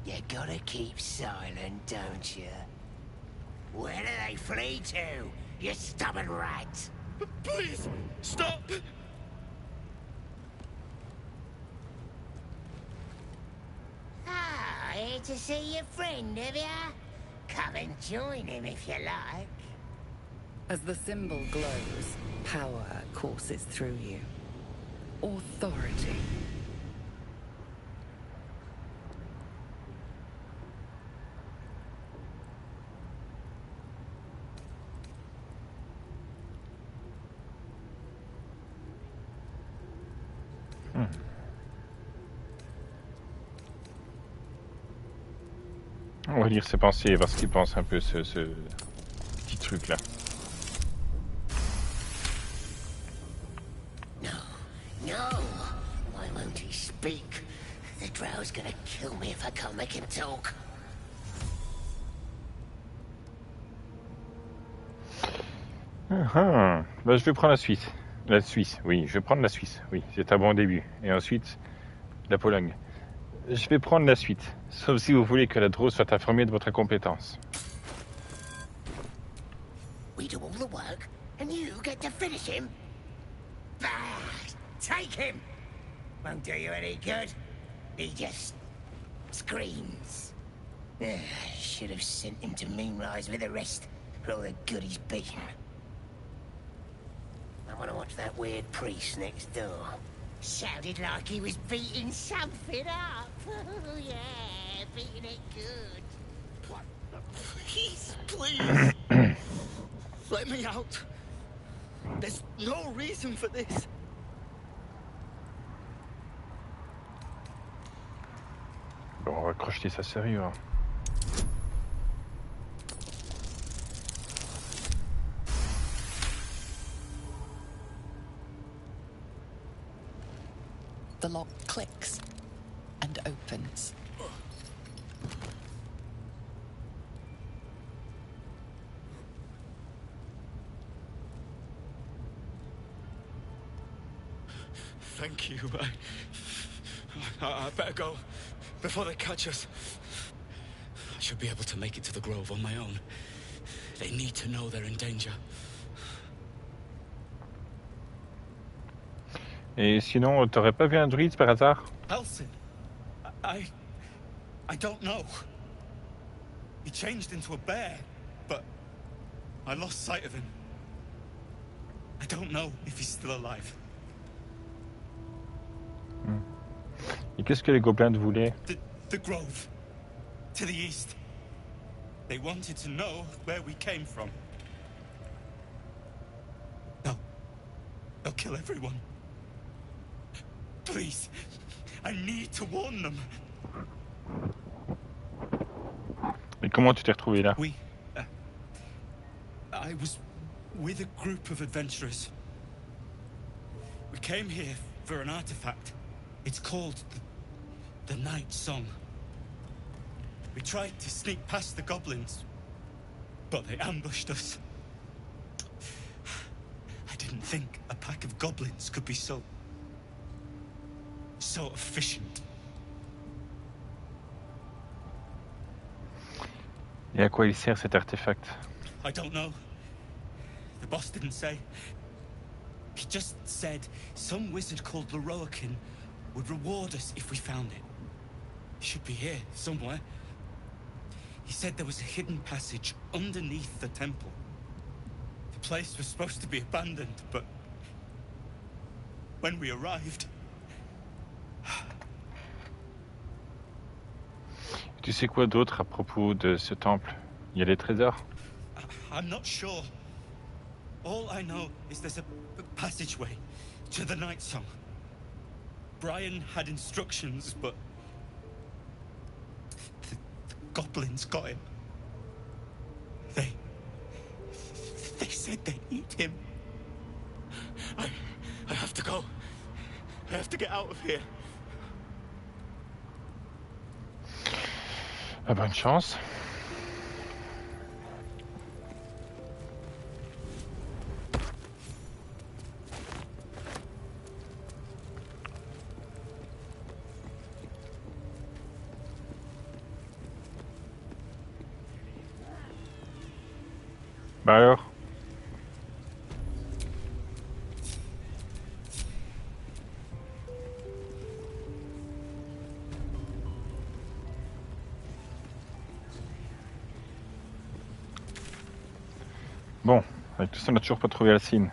You gotta keep silent, don't you? Where do they flee to, you stubborn rat? Please, stop! Ah, here to see your friend, have ya? Come and join him if you like. As the symbol glows, power courses through you. Authority. On va lire ses pensées et voir ce qu'il pense un peu ce petit truc là. No! Why won't he speak? The drow's gonna kill me if I can't make him talk. Bah, je vais prendre la Suisse. La Suisse, oui, je vais prendre la Suisse. Oui, c'est un bon début. Et ensuite, la Pologne. Je vais prendre la suite. Sauf si vous voulez que la Drose soit informée de votre incompétence. We do all the work, and you get to finish him? Bah, take him! Won't do you any good. He just screams. Should have sent him to Moonrise with the rest, for all the good he's been. I want to watch that weird priest next door. Sounded like he was beating something up. Oh, yeah, beating it good. What? Please. Let me out. There's no reason for this. Bon, on va crocheter ça sérieux. Hein. The lock clicks and opens. Thank you. I better go before they catch us. I should be able to make it to the Grove on my own. They need to know they're in danger. Et sinon, t'aurais pas vu un druide par hasard? Elson? I don't know. He changed into a bear, but I lost sight of him. I don't know if he's still alive. Et qu'est-ce que les gobelins voulaient? The grove. To the east. They wanted to know where we came from. No. They'll kill everyone. Please. I need to warn them. Et comment tu t'es retrouvé là? I was with a group of adventurers. We came here for an artifact. It's called the Night Song. We tried to sneak past the goblins, but they ambushed us. I didn't think a pack of goblins could be so efficient. Et à quoi il sert cet artefact? I don't know. The boss didn't say. He just said some wizard called Leroakin would reward us if we found it. It should be here, somewhere. He said there was a hidden passage underneath the temple. The place was supposed to be abandoned, but when we arrived... Tu sais quoi d'autre à propos de ce temple? Il y a des trésors? I'm not sure. All I know is there's a passageway to the Night Song. Brian had instructions, but the goblins got him. They said they'd eat him. I have to go. I have to get out of here. Bonne chance. Bah alors? Bon, avec tout ça, on n'a toujours pas trouvé Alcine.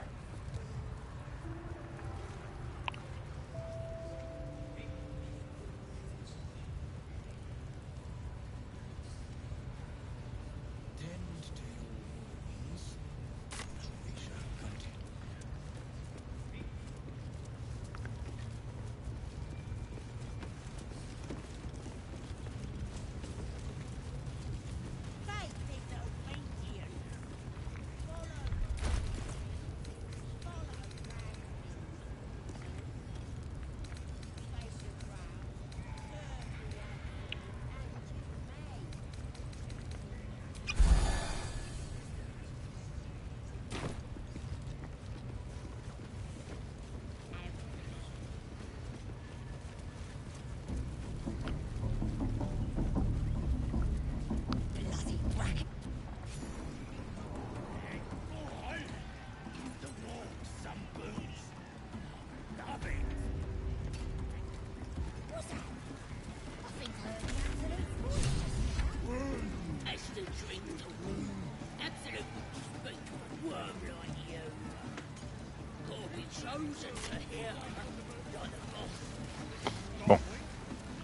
Bon,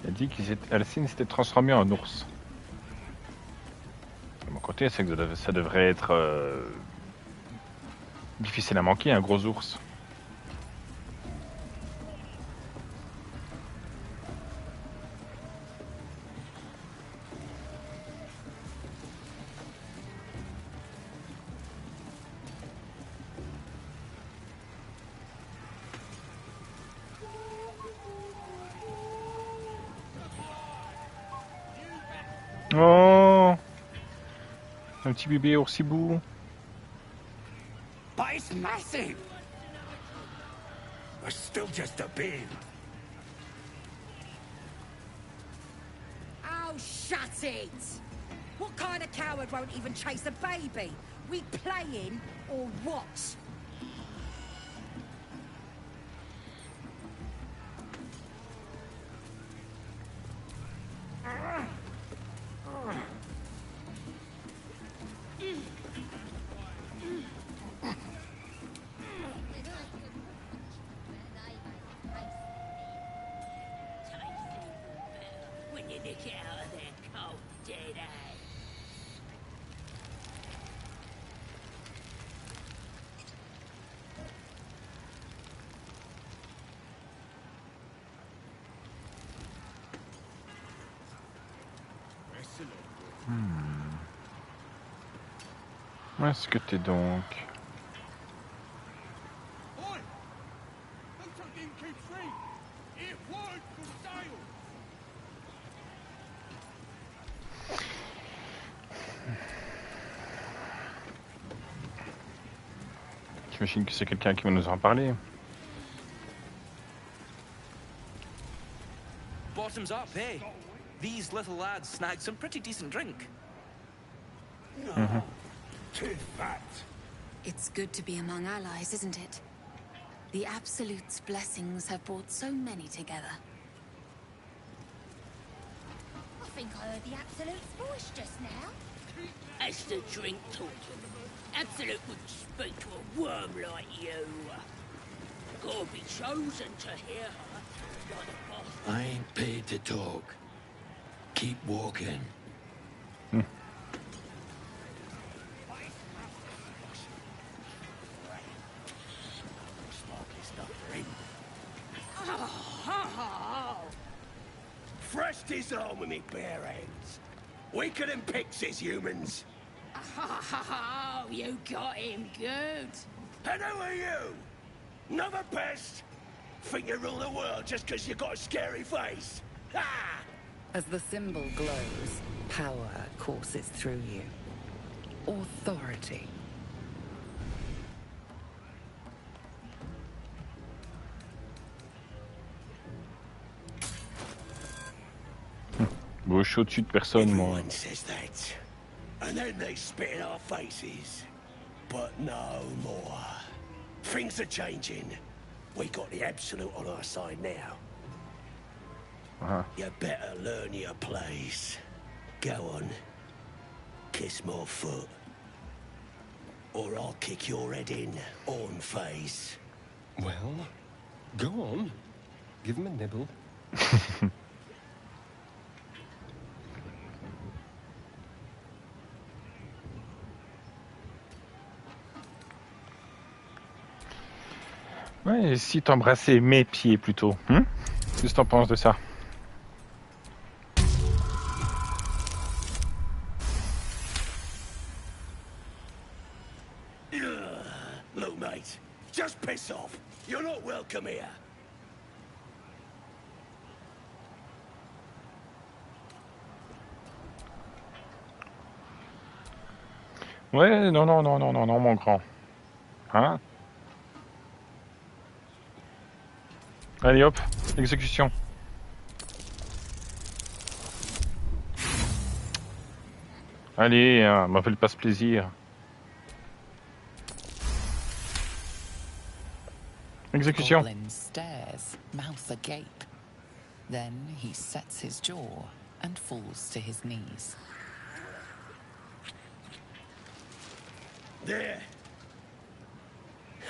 il a dit qu'Alcine s'était transformée en ours. De mon côté, c'est que ça devrait être difficile à manquer, un gros ours. Oh, un petit bébé oursibou. But it's massive! We're still just a babe. Oh, shut it! What kind of coward won't even chase a baby? We playing or what? Get out of there, cold dead eye. Où est-ce que t'es donc? J'imagine que c'est quelqu'un qui va nous en parler. Bottoms up, eh? These little lads snagged some pretty decent drink. No. Too fat. It's good to be among allies, isn't it? The Absolute's blessings have brought so many together. I think I heard the Absolute's voice just now. As the drink talking, Absolute would speak to a worm like you. Gotta be chosen to hear her. Like the boss. I ain't paid to talk. Keep walking. Thrust his arm with me bare hands. Weaker than pixies, humans. Oh, you got him good. And who are you? Another pest? Think you rule the world just because you got a scary face? Ha! As the symbol glows, power courses through you. Authority. Bon, je suis au-dessus de personne, moi. Everyone says that. And then they spit in our faces. But no more. Things are changing. We got the Absolute on our side now. You better learn your place. Go on. Kiss my foot. Or I'll kick your head in, on face. Well, go on. Give him a nibble. Ouais, et si t'embrassais mes pieds plutôt, hein? Qu'est-ce que t'en penses de ça? Look, mate, just piss off. You're not welcome here. Ouais, non, non, non, non, non, non, mon grand. Hein? Allez hop, exécution. Allez, hein, m'appelle pas ce plaisir. Exécution. Goblin stares, mouth agape. Then he sets his jaw and falls to his knees. There.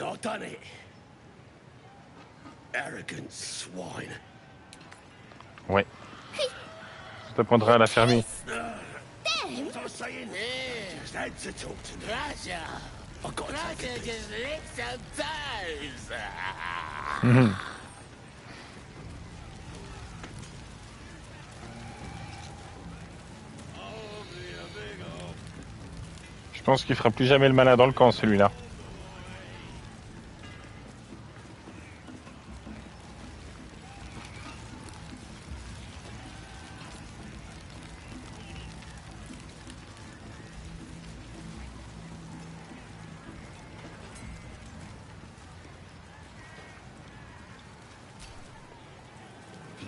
I've done it. Arrogant swine. Ouais. Ça t'apprendra à la fermer. What was I saying? Just had to talk to me. Roger. I've got to take Roger a piss. just licks some toes. Je pense qu'il fera plus jamais le malin dans le camp, celui-là.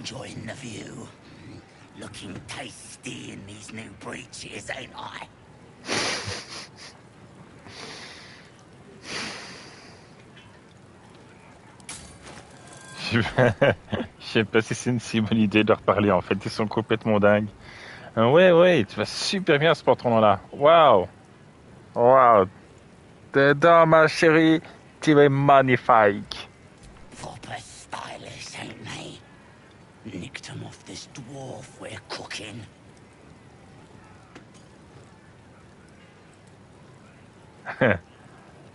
Enjoying the view. Looking tasty in these new breeches, ain't I? Je sais pas si c'est une si bonne idée de leur parler, en fait. Ils sont complètement dingues. Ouais, ouais, tu vas super bien ce pantalon-là. Waouh! Waouh! Dedans, ma chérie, tu es magnifique. Proper stylish, ain't they? Nicked them off this dwarf we're cooking.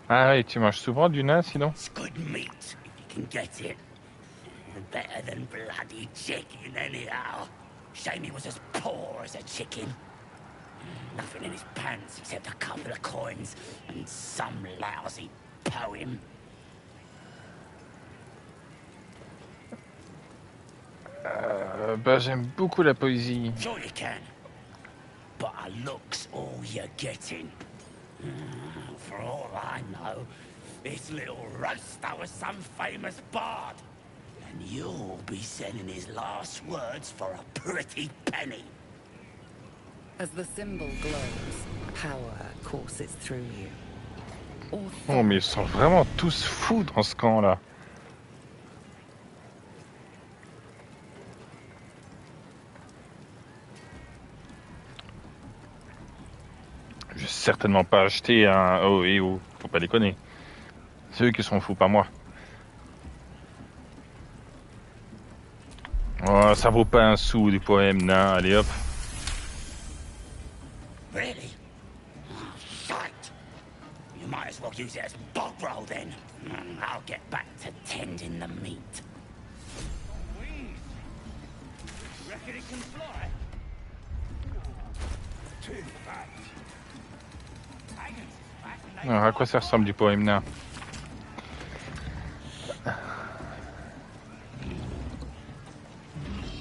Ah oui, tu manges souvent du nain sinon? It's good meat if you can get it. Better than bloody chicken anyhow. Shame he was as poor as a chicken. Nothing in his pants except a couple of coins and some lousy poem. Bah j'aime beaucoup la poésie. Sure you can. But a look's all you're getting. For all I know, this little roaster was some famous bard. And you'll be selling his last words for a pretty penny. As the symbol glows, power courses through you. Oh mais ils sont vraiment tous fous dans ce camp-là. Je vais certainement pas acheter un... Oh, et oh, faut pas déconner. C'est eux qui sont fous, pas moi. Oh, ça vaut pas un sou du poème nain, allez hop. Really? Oh, shite. You might as well use it as bog roll then. I'll get back to tending the meat. Reckon it can fly? Too fat. Alors, à quoi ça ressemble du poème nain?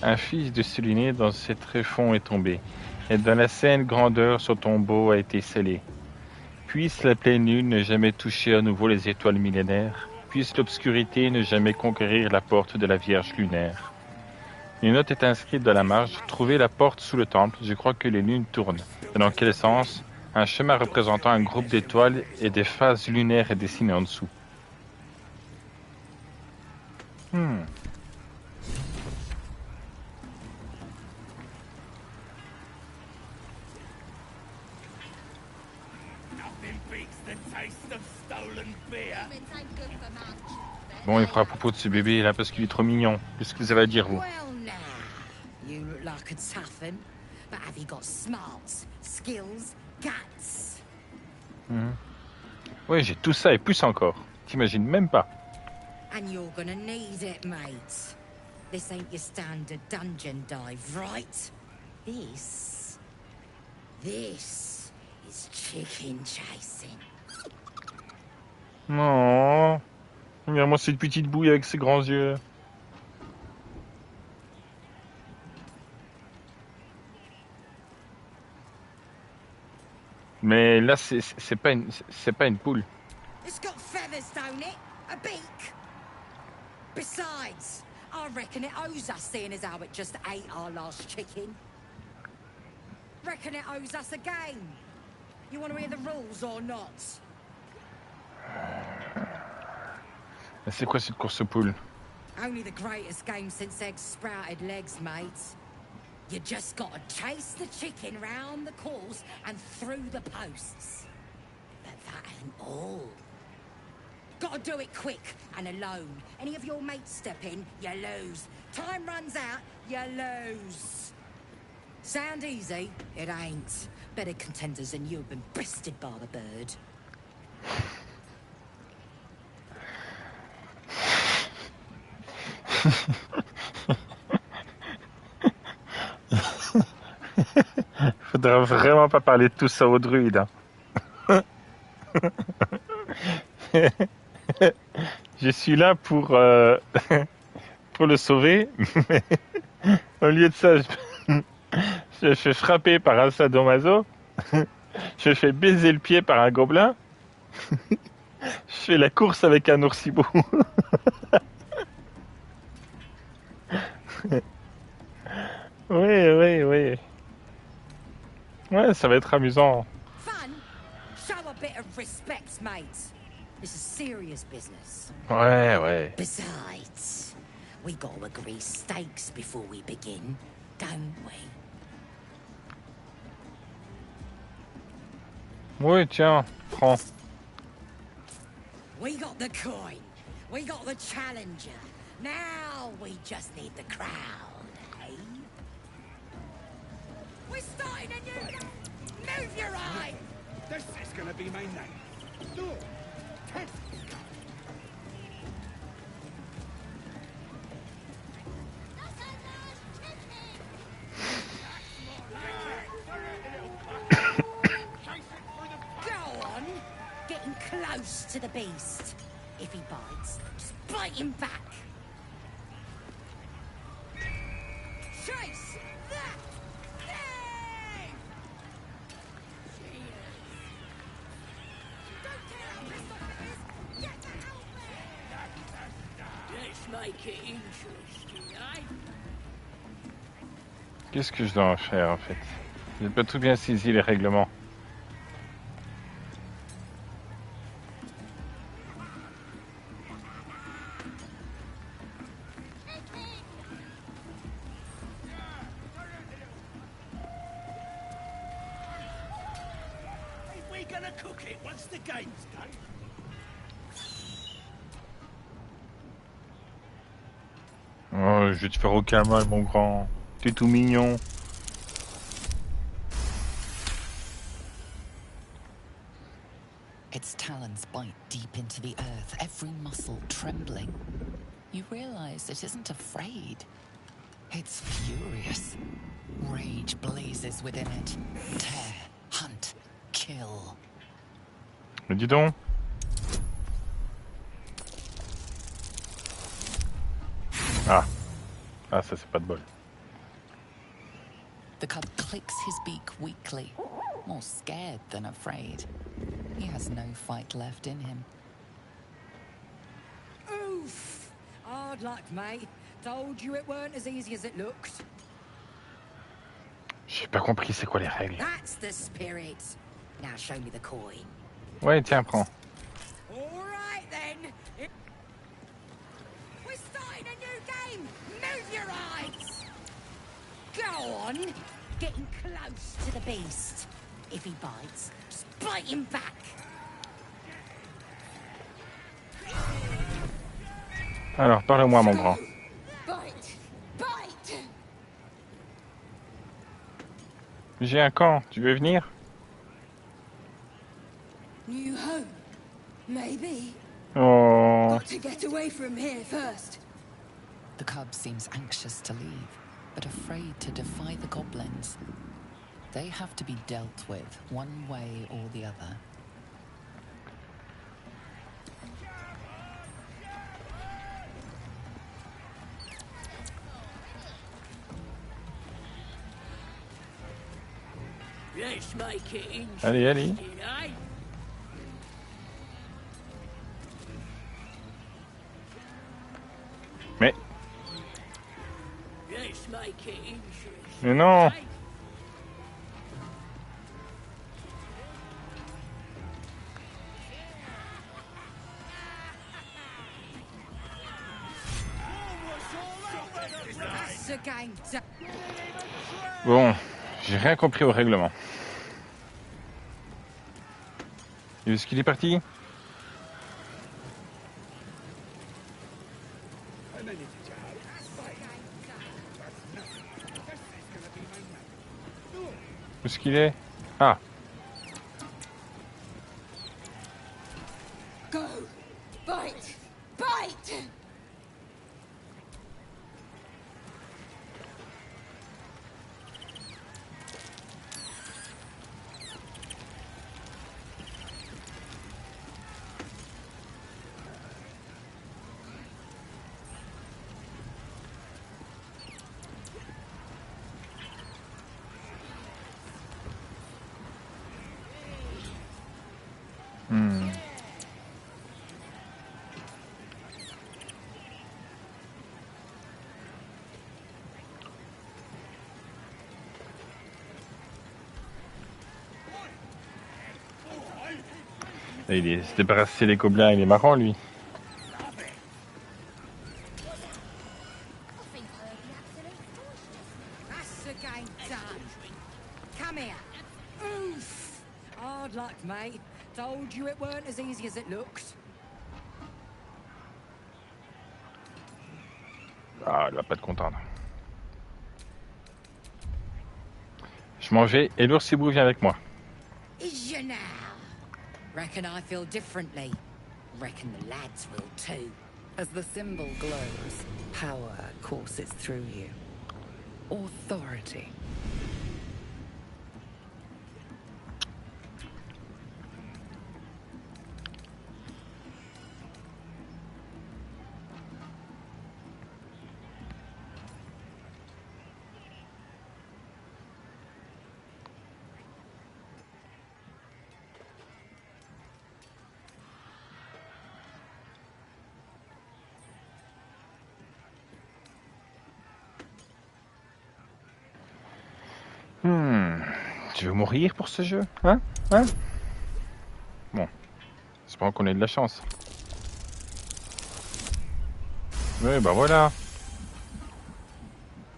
Un fils de souligné dans ses tréfonds est tombé, et dans la saine grandeur son tombeau a été scellé. Puisse la pleine lune ne jamais toucher à nouveau les étoiles millénaires, puisse l'obscurité ne jamais conquérir la porte de la Vierge lunaire. Une note est inscrite dans la marge, trouvez la porte sous le temple, je crois que les lunes tournent. Et dans quel sens? Un chemin représentant un groupe d'étoiles et des phases lunaires est dessiné en dessous. Bon, il fera à propos de ce bébé là parce qu'il est trop mignon. Qu'est-ce que vous avez à dire, vous? You look like a tough un, but have you got smarts, skills, guts? Oui, j'ai tout ça et plus encore. T'imagines même pas. And you're gonna need it, mate. This ain't your standard dungeon dive, right? This is chicken chasing. Non. Regarde-moi cette petite bouille avec ses grands yeux. Mais là, c'est pas une poule. It's got feathers, don't it? A beak. Besides, I reckon it owes us, seeing as how it just ate our last chicken. Reckon it owes us a game. You want to hear the rules or not? C'est quoi cette course aux poules? Only the greatest game since eggs sprouted legs, mate. You just gotta chase the chicken round the course and through the posts. But that ain't all. Gotta do it quick and alone. Any of your mates step in, you lose. Time runs out, you lose. Sound easy? It ain't. Better contenders than you have been bested by the bird. Faudrait vraiment pas parler de tout ça aux druides. Hein. Je suis là pour le sauver, mais au lieu de ça, je fais frapper par un sadomaso, je fais baiser le pied par un gobelin, je fais la course avec un oursibou. Oui. Ouais, ça va être amusant. Fun? Show a bit of respect, mate. This is serious business. Ouais. Besides, we gotta agree stakes before we begin, don't we? Oui, tiens, prends. We got the coin. We got the challenger. Now we just need the crowd. We're starting a new game. Move your eye. This is gonna be my night. No. Go on. Getting close to the beast. If he bites, just bite him back. Chase that thing! Don't care how pissed off it is. Get that out there! Let's make it interesting, eh? Qu'est-ce que je dois en faire en fait? J'ai pas tout bien saisi les règlements. We're gonna cook it once the game's done. Oh, je vais te faire aucun mal, mon grand. T'es tout mignon. Its talons bite deep into the earth, every muscle trembling. You realize it isn't afraid. It's furious. Rage blazes within it. Tear, hunt, kill. Mais dis donc. Ah. Ah, ça c'est pas de bol. The cub clicks his beak weakly, more scared than afraid. He has no fight left in him. Oof! Hard luck, mate. Told you it weren't as easy as it looked. J'ai pas compris c'est quoi les règles. That's the spirit. Now show me the coin. Ouais, tiens, prends. All right then. We're starting a new game. Move your eyes. Go on. Getting close to the beast. If he bites, just bite him back. Alors, parle-moi, mon grand. Bite. Bite. J'ai un camp, tu veux venir? New home. Maybe. Oh. Got to get away from here first. The cub seems anxious to leave, but afraid to defy the goblins. They have to be dealt with one way or the other. Let's make it interesting, Allez, allez. eh? Mais. Let's make it interesting. Mais non. Bon, j'ai rien compris au règlement. Et est-ce qu'il est parti? Où est-ce qu'il est? Ah. Go. Bite. Bite. Et il s'est débarrassé des gobelins, il est marrant lui. That's the game done. Come here. Oof. Hard luck, mate. Told you it weren't as easy as it looked. Ah, il va pas être content. Je m'en vais et l'oursibou vient avec moi. Is you now? Reckon I feel differently. Reckon the lads will too. As the symbol glows, power courses through you. Authority. Tu veux mourir pour ce jeu, hein? Bon, j'espère qu'on ait de la chance. Oui, bah voilà.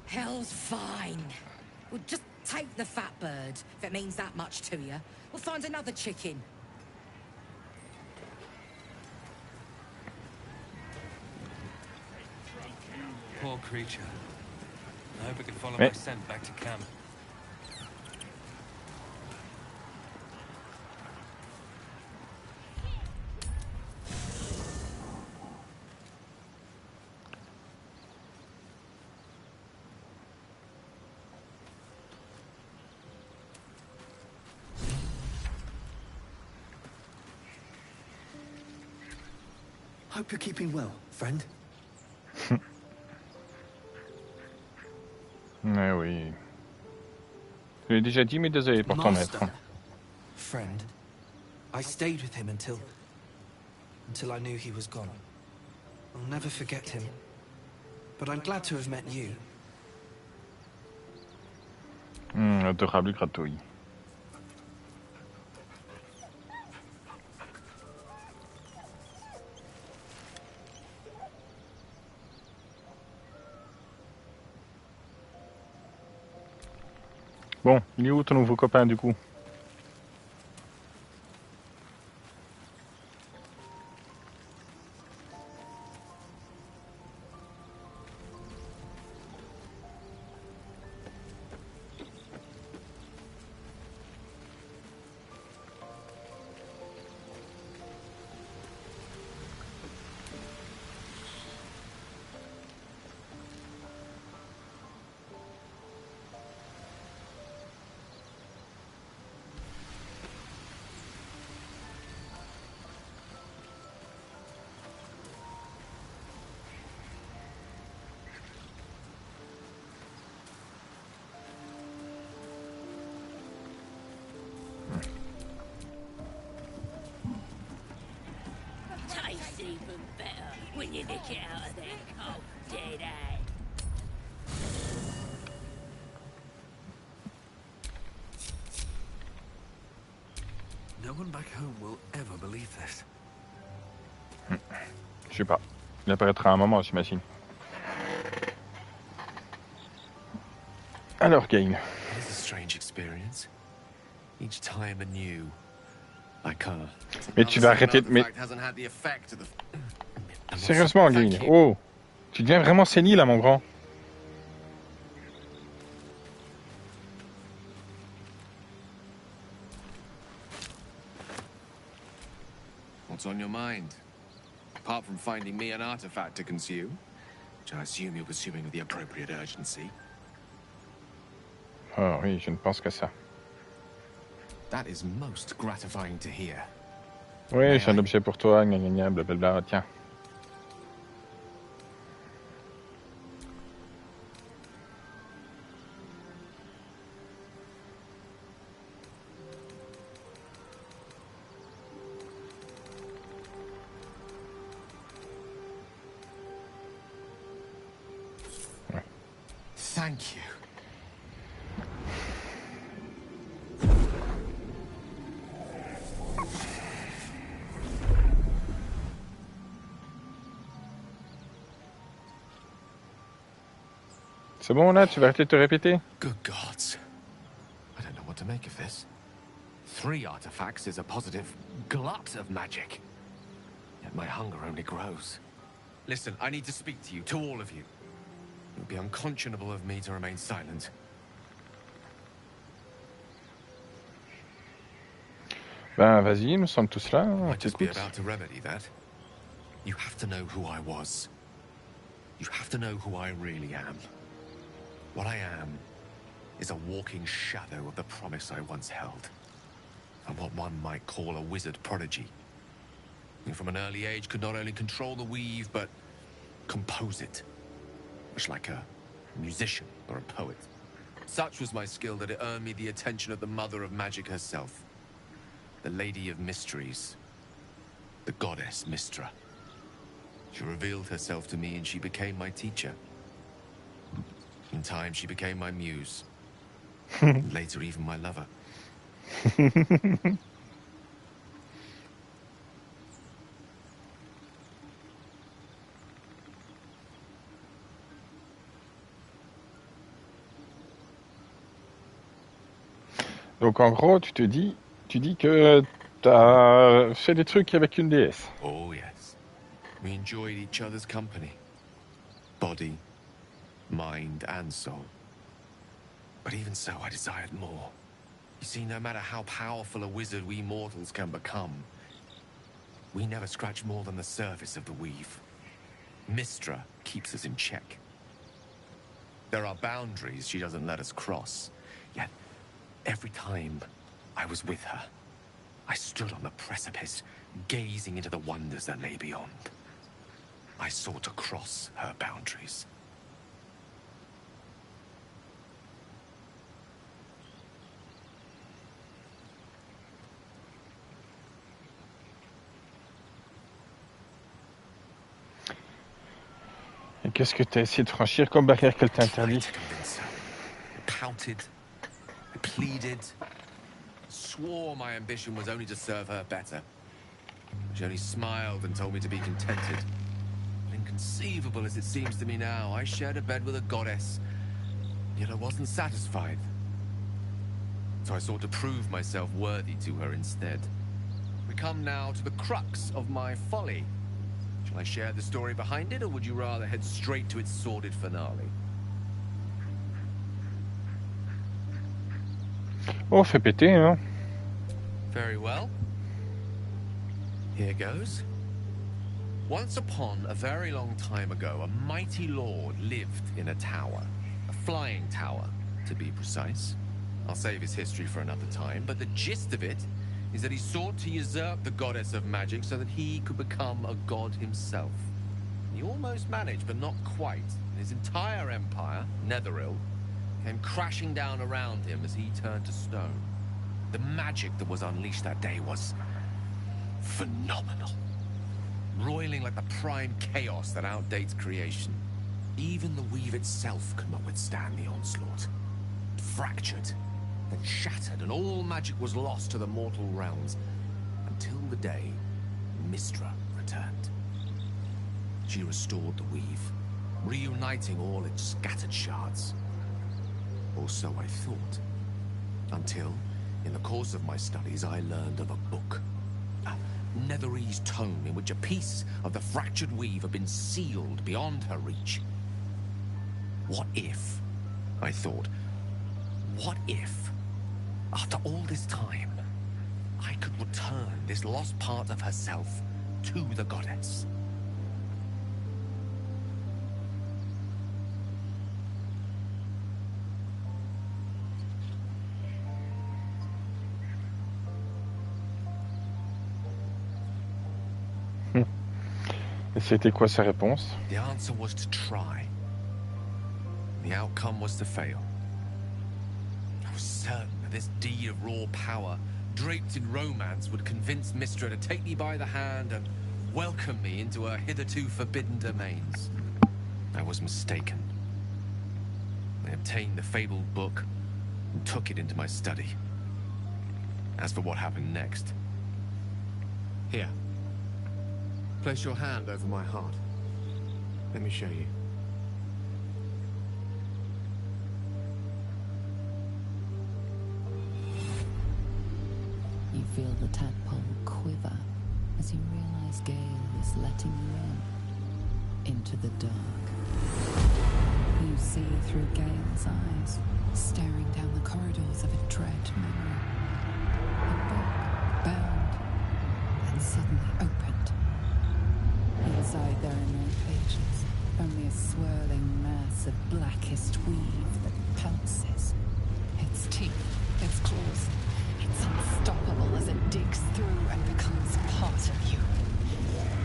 Hell's fine. We'll just take the fat bird, if it means that much to you. We'll find another chicken. Poor creature. I hope I can follow my scent back to camp. Hope you're keeping well, friend. Ouais, oui. Je l'ai déjà dit, mais désolé pour ton maître. Friend. I stayed with him until I knew he was gone. I'll never forget him. But I'm glad to have met you. Adorable gratouille. Bon, il est où ton nouveau copain du coup? Tastes even better when you nick it out of their cold, dead hand. No one back home will ever believe this. Je sais pas. Il apparaîtra à un moment, j'imagine. Alors, Gail. It is a strange experience. Each time anew. I can't. Mais tu vas arrêter de... Mais... Sérieusement, Gail. Oh. Tu deviens vraiment sénile, là, mon grand. What's on your mind? Apart from finding me an artifact to consume, which I assume you're pursuing with the appropriate urgency. Oh oui, je ne pense qu'à ça. That is most gratifying to hear. Oui, j'ai un objet pour toi, gna gna gna, blablabla, tiens. Thank you. C'est bon là, tu vas arrêter de te répéter? Good gods. I don't know what to make of this. 3 artifacts is a positive glut of magic. Yet my hunger only grows. Listen, I need to speak to you, to all of you. It would be unconscionable of me to remain silent. Ben vas-y, nous sommes tous là, on Might just be t'écoute. about to remedy that. You have to know who I was. You have to know who I really am. What I am is a walking shadow of the promise I once held. I'm what one might call a wizard prodigy. And from an early age could not only control the weave, but compose it. Much like a musician or a poet. Such was my skill that it earned me the attention of the mother of magic herself. The Lady of Mysteries. The goddess Mystra. She revealed herself to me and she became my teacher. In time, she became my muse. And later, even my lover. Donc en gros, tu dis que t'as fait des trucs avec une déesse. Oh, yes. We enjoyed each other's company. Body, mind, and soul. But even so, I desired more. You see, no matter how powerful a wizard we mortals can become, we never scratch more than the surface of the weave. Mystra keeps us in check. There are boundaries she doesn't let us cross, yet every time I was with her, I stood on the precipice, gazing into the wonders that lay beyond. I sought to cross her boundaries. Et qu'est-ce que t'as essayé de franchir comme barrière qu'elle t'a interdit? I pouted, I pleaded, swore my ambition was only to serve her better. She only smiled and told me to be contented. Inconceivable as it seems to me now, I shared a bed with a goddess, yet I wasn't satisfied. So I sought to prove myself worthy to her instead. We come now to the crux of my folly. Shall I share the story behind it, or would you rather head straight to its sordid finale? Oh, fais péter, hein? Very well. Here goes. Once upon a very long time ago, a mighty lord lived in a tower. A flying tower, to be precise. I'll save his history for another time, but the gist of it is that he sought to usurp the goddess of magic so that he could become a god himself. He almost managed, but not quite. His entire empire, Netheril, came crashing down around him as he turned to stone. The magic that was unleashed that day was phenomenal. Roiling like the prime chaos that outdates creation. Even the weave itself could not withstand the onslaught. It fractured, then shattered, and all magic was lost to the mortal realms. Until the day Mystra returned. She restored the weave, reuniting all its scattered shards. Or so I thought. Until, in the course of my studies, I learned of a book. A Netherese tome in which a piece of the fractured weave had been sealed beyond her reach. What if, I thought, what if, after all this time, I could return this lost part of herself to the goddess? Et c'était quoi sa réponse? The answer was to try. The outcome was to fail. I was certain that this deed of raw power, draped in romance, would convince Mystra to take me by the hand and welcome me into her hitherto forbidden domains. I was mistaken. I obtained the fabled book and took it into my study. As for what happened next... Here. Place your hand over my heart. Let me show you. You feel the tadpole quiver as you realize Gale is letting you into the dark. You see through Gale's eyes, staring down the corridors of a dread memory. A book bound in their pages. Only a swirling mass of blackest weave that pounces. Its teeth, its claws. It's unstoppable as it digs through and becomes part of you.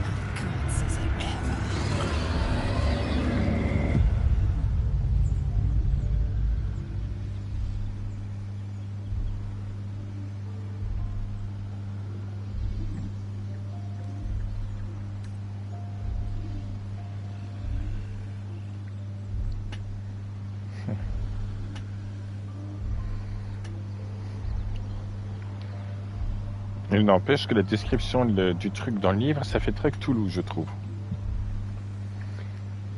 How gods is it ever hungry? Il n'empêche que la description du truc dans le livre, ça fait très Cthulhu, je trouve.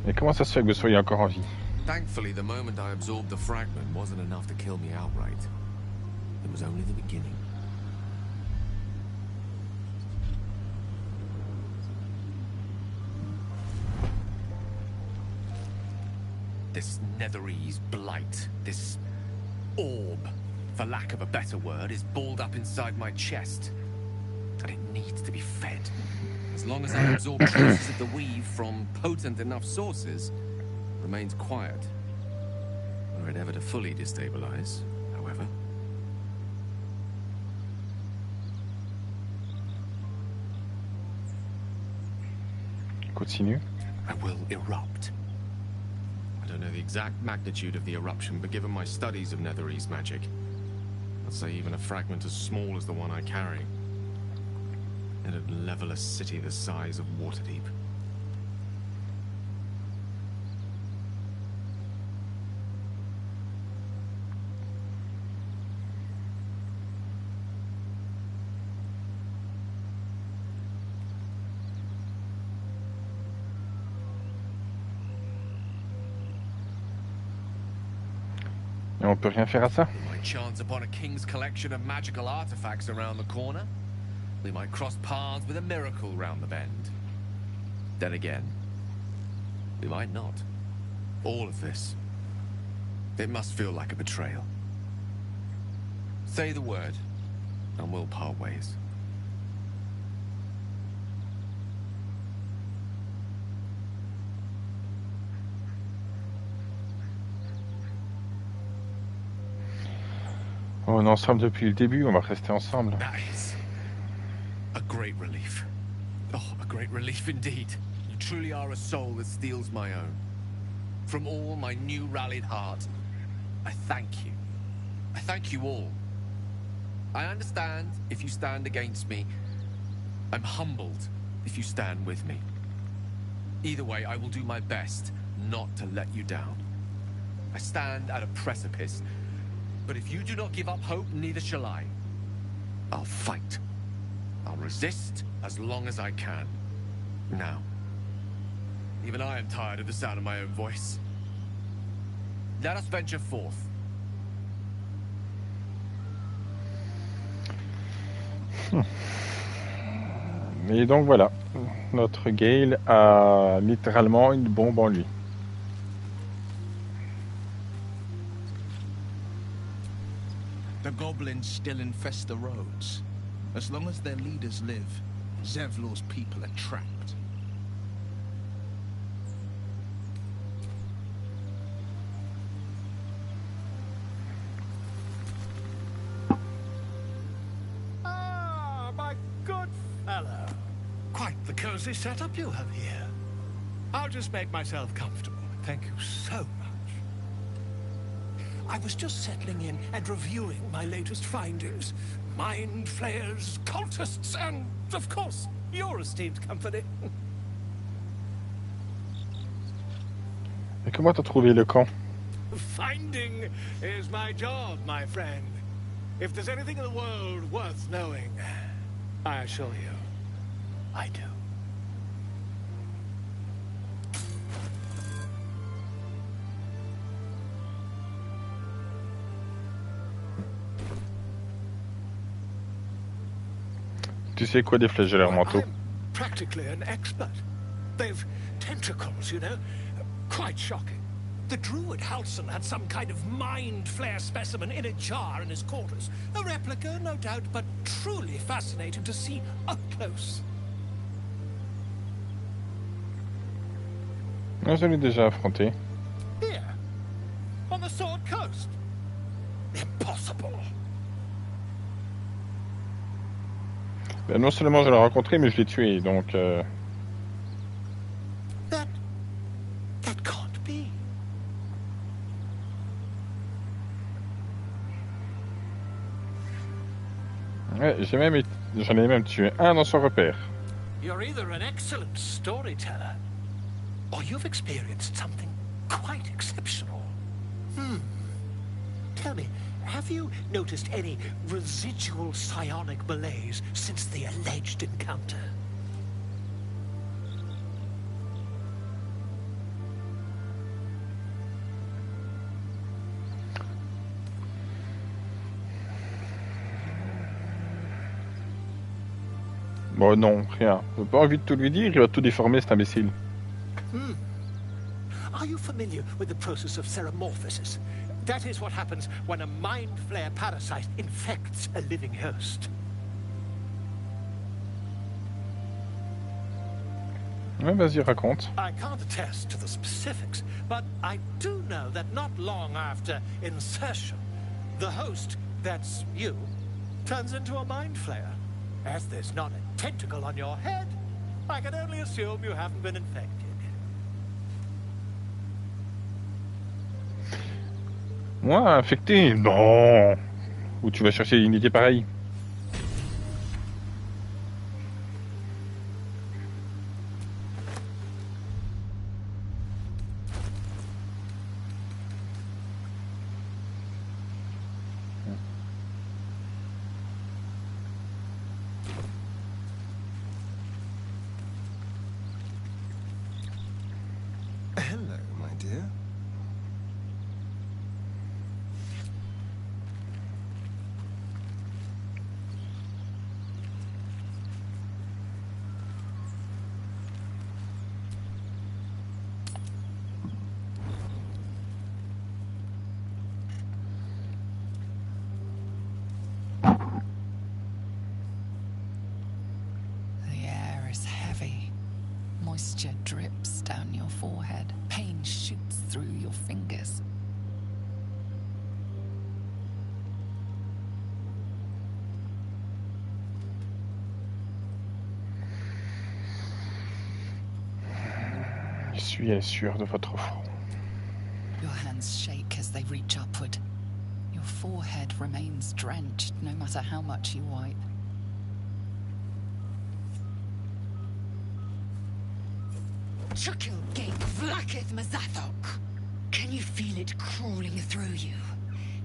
Et comment ça se fait que vous soyez encore en vie? Thankfully, the moment I absorbed the fragment wasn't enough to kill me outright. It was only the beginning. This Netherese blight, this orb, for lack of a better word, is balled up inside my chest. And it needs to be fed. As long as I absorb traces of the weave from potent enough sources, it remains quiet. Were it ever to fully destabilize, however. Continue. I will erupt. I don't know the exact magnitude of the eruption, but given my studies of Netherese magic, I'd say even a fragment as small as the one I carry, it'd level a city the size of Waterdeep. Et on peut rien faire à ça? We might chance upon a king's collection of magical artifacts around the corner. We might cross paths with a miracle round the bend. Then again, we might not. All of this, it must feel like a betrayal. Say the word, and we'll part ways. On est ensemble depuis le début, on va rester ensemble. That is a great relief. Oh, a great relief indeed. You truly are a soul that steals my own. From all my new rallied heart, I thank you. I thank you all. I understand if you stand against me. I'm humbled if you stand with me. Either way, I will do my best not to let you down. I stand at a precipice, but if you do not give up hope, neither shall I. I'll fight. I'll resist as long as I can. Now, even I am tired of the sound of my own voice. Let us venture forth. Et donc voilà, notre Gale a littéralement une bombe en lui. The goblins still infest the roads. As long as their leaders live, Zevlor's people are trapped. Ah, my good fellow. Quite the cozy setup you have here. I'll just make myself comfortable. Thank you so much. I was just settling in and reviewing my latest findings. Mind flayers, cultists, and, of course, your esteemed company. Et comment t'as trouvé le camp? Finding is my job, my friend. If there's anything in the world worth knowing, I assure you, I do. Tu sais quoi des flagelleurs mentaux? Practically an expert. They've tentacles, you know. Quite shocking. The druid Halson had some kind of mind flare specimen in a jar in his quarters. A replica, no doubt, but truly fascinating to see up close. Non, je l'ai déjà affronté. Here, on the Sword Coast. Impossible. Ben, non seulement je l'ai rencontré, mais je l'ai tué, donc... That can't be. Ouais, j'en ai même tué un dans son repère. You're either an excellent storyteller, or you've experienced something quite exceptional. Tell me, have you noticed any residual psionic malaise since the alleged encounter? Bon, non, rien. J'ai pas envie de tout lui dire, il va tout déformer, cet imbécile. Are you familiar with the process of ceremorphosis? That is what happens when a mind flare parasite infects a living host. Ouais, vas-y, raconte. I can't attest to the specifics, but I do know that not long after insertion, the host, that's you, turns into a mind flare. As there's not a tentacle on your head, I can only assume you haven't been infected. Moi, infecté? Non. Où tu vas chercher une idée pareille? Hello, my dear. The air is heavy. Moisture drips down your forehead. Pain shoots through your fingers. Essuie la sueur de votre front. Your hands shake as they reach upward. Your forehead remains drenched no matter how much you wipe. Chukil gate vlaketh Mazathok. Can you feel it crawling through you?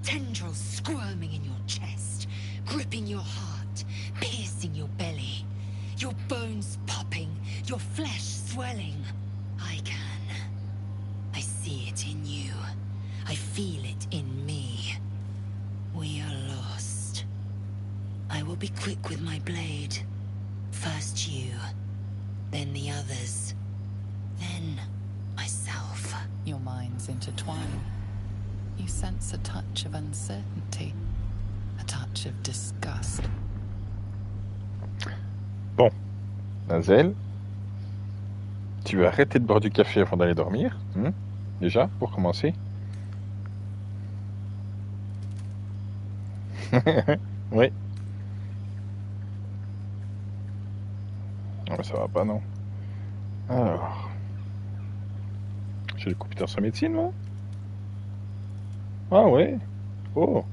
Tendrils squirming in your chest, gripping your heart, piercing your belly. Your bones popping, your flesh swelling. I can. I see it in you. I feel it in me. We are lost. I will be quick with my blade. First you, then the others. Then myself. Your minds intertwine. You sense a touch of uncertainty, a touch of disgust. Bon, Nazel, tu vas arrêter de boire du café avant d'aller dormir, déjà, pour commencer. Oui. Non, ça va pas, non. Alors... J'ai le computer sur médecine, moi? Ah ouais. Oh.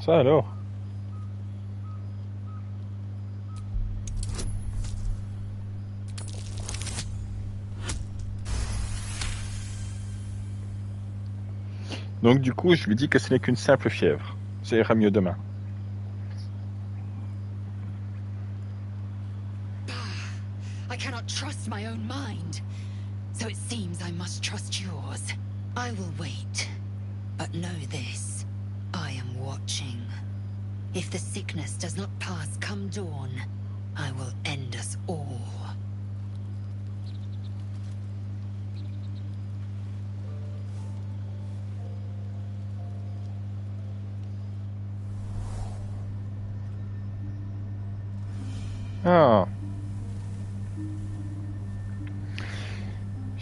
Ça alors. Donc du coup, je lui dis que ce n'est qu'une simple fièvre. Ça ira mieux demain. I cannot trust my own mind. So it seems I must trust yours. I will wait. But know this. I am watching. If the sickness does not pass come dawn, I will end us all. Ah.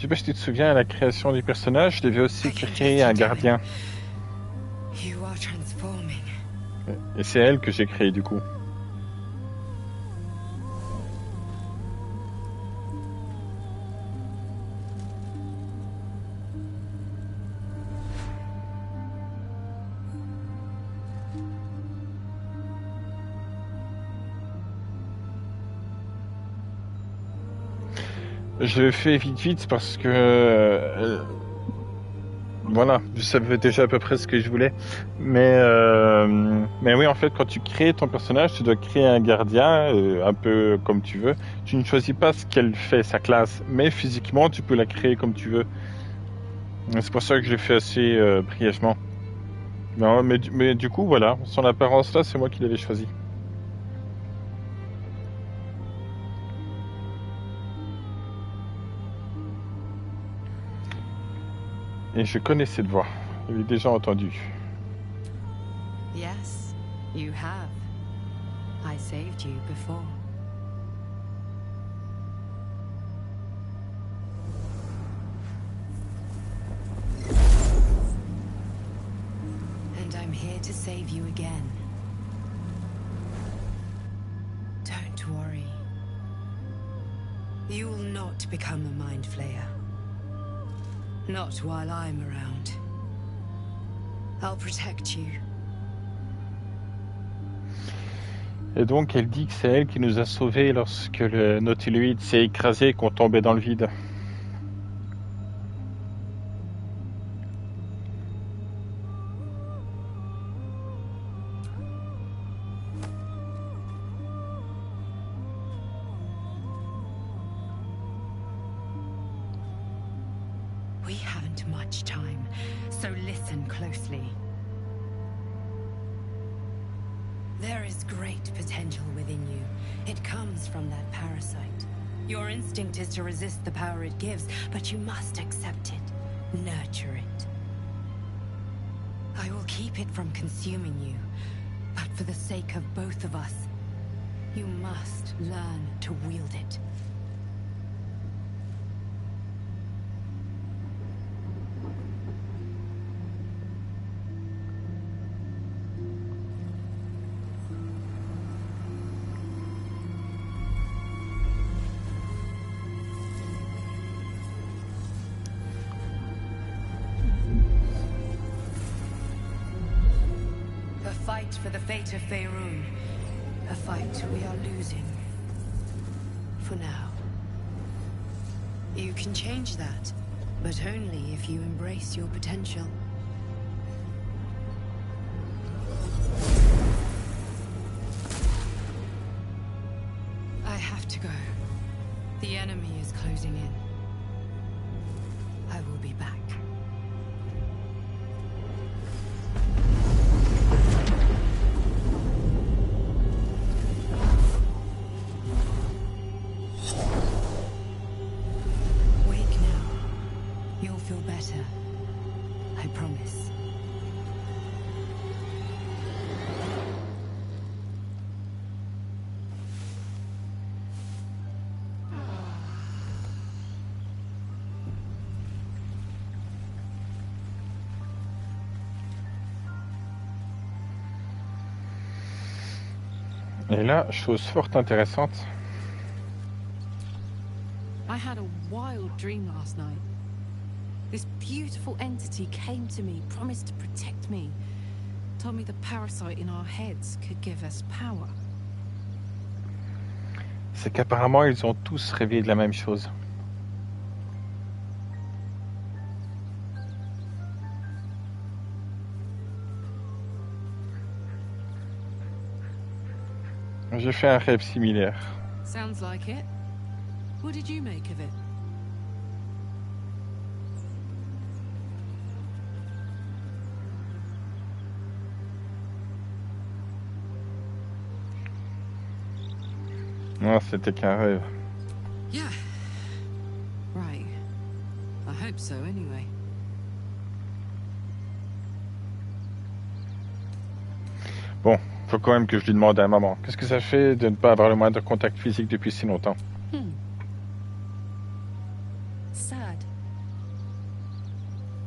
Je sais pas si tu te souviens, à la création du personnage, je devais aussi créer un gardien. You are transforming. Et c'est elle que j'ai créée du coup. Je fais vite parce que voilà, je savais déjà à peu près ce que je voulais. Mais oui, en fait, quand tu crées ton personnage, tu dois créer un gardien, un peu comme tu veux. Tu ne choisis pas ce qu'elle fait, sa classe, mais physiquement, tu peux la créer comme tu veux. C'est pour ça que je l'ai fait assez brièvement. Non, mais du coup, voilà, son apparence là, c'est moi qui l'avais choisi. Et je connais cette voix. Je l'ai déjà entendue. Yes, you have. I saved you before. And I'm here to save you again. Don't worry. You'll not become a mind flayer. Not while I'm around. I'll protect you. Et donc, elle dit que c'est elle qui nous a sauvés lorsque le Nautilus s'est écrasé et qu'on tombait dans le vide. We haven't much time, so listen closely. There is great potential within you. It comes from that parasite. Your instinct is to resist the power it gives, but you must accept it, nurture it. I will keep it from consuming you, but for the sake of both of us, you must learn to wield it. For the fate of Faerun, a fight we are losing. For now. You can change that, but only if you embrace your potential. I have to go. The enemy is closing in. I will be back. Et là, chose fort intéressante. I had a wild dream last night. This beautiful entity came to me, promised to protect me. Told me the parasite in our heads could give us power. C'est qu'apparemment, ils ont tous rêvé de la même chose. J'ai fait un rêve similaire. Sounds like it. What did you make of it? Non, c'était qu'un rêve. Yeah. Right. I hope so anyway. Bon, faut quand même que je lui demande à maman. Qu'est-ce que ça fait de ne pas avoir le moindre contact physique depuis si longtemps? Sad.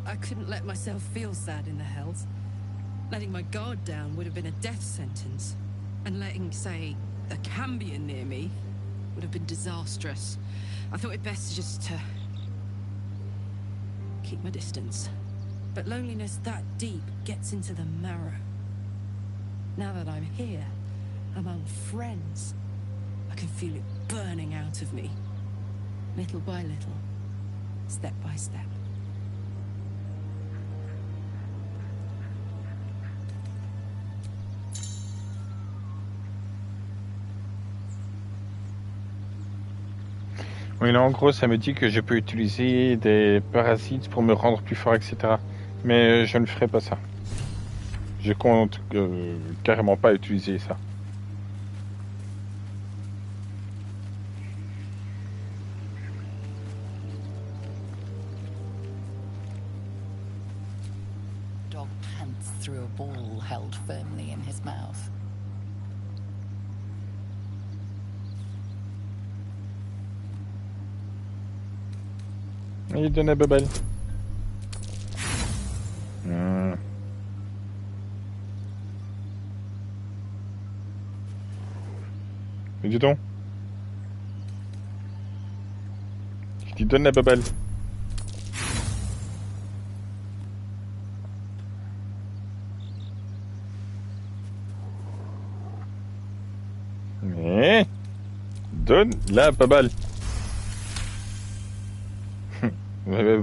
I couldn't let myself feel sad in the hells. Letting my guard down would have been a death sentence. And letting, say, a Cambion near me would have been disastrous. I thought it best just to keep my distance. But loneliness that deep gets into the marrow. Now that I'm here, among friends, I can feel it burning out of me. Little by little, step by step. Oui, là, en gros, ça me dit que je peux utiliser des parasites pour me rendre plus fort, etc. Mais je ne ferai pas ça. Je compte carrément pas utiliser ça. Dog pants through a ball held firmly in his mouth. Il donne la baballe. Mais dis donc. Je lui donne la baballe. Mais... donne la baballe.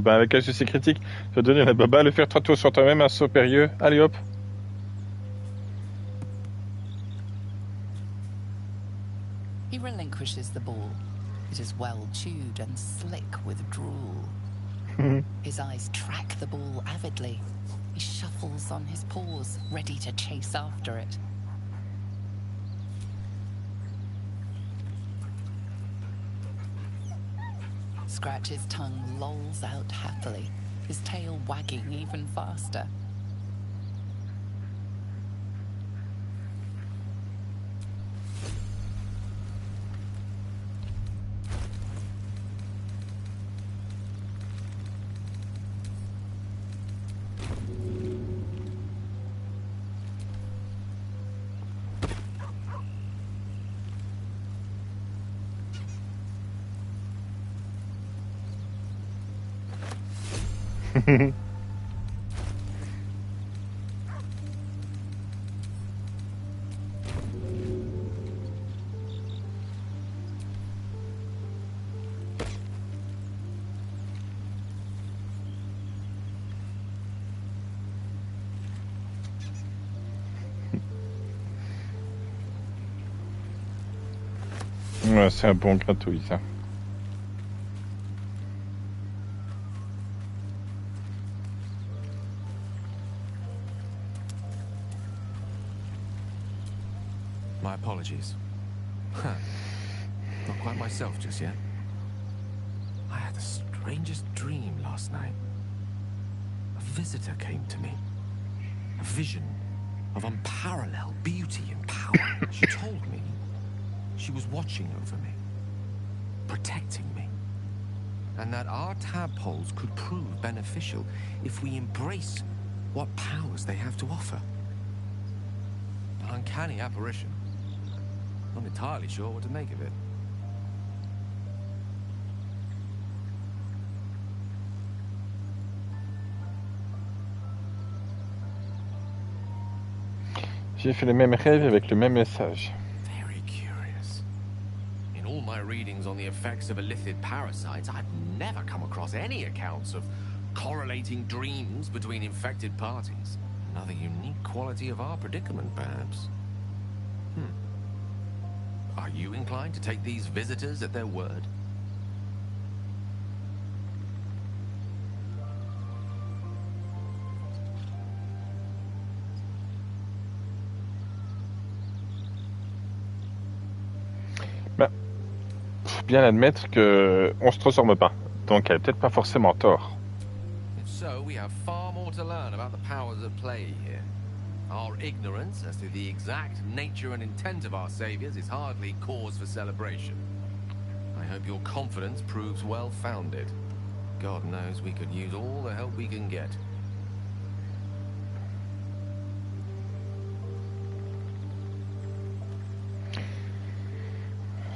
Avec un succès critique, tu vas donner la baballe, le faire 3 tours sur toi-même, un saut périlleux. Allez hop. He relinquishes the ball. It is well chewed and slick with drool. His eyes track the ball avidly. He shuffles on his paws, ready to chase after it. Scratch's tongue lolls out happily, his tail wagging even faster. Ouais, c'est un bon gratouille, ça. My apologies. Huh. Not quite myself just yet. I had the strangest dream last night. A visitor came to me. A vision of unparalleled beauty and power. She told me she was watching over me, protecting me, and that our tadpoles could prove beneficial if we embrace what powers they have to offer. An uncanny apparition. Not entirely sure what to make of it. J'ai fait le même rêve avec le même message. Very curious. In all my readings on the effects of illithid parasites, I've never come across any accounts of correlating dreams between infected parties. Another unique quality of our predicament, perhaps. Are you inclined to take these visitors at their word? Bah, faut bien admettre que on se transforme pas, donc elle a peut-être pas forcément tort. If so, we have far more to learn about the powers at play here. Our ignorance as to the exact nature and intent of our saviors is hardly cause for celebration. I hope your confidence proves well-founded. God knows we could use all the help we can get.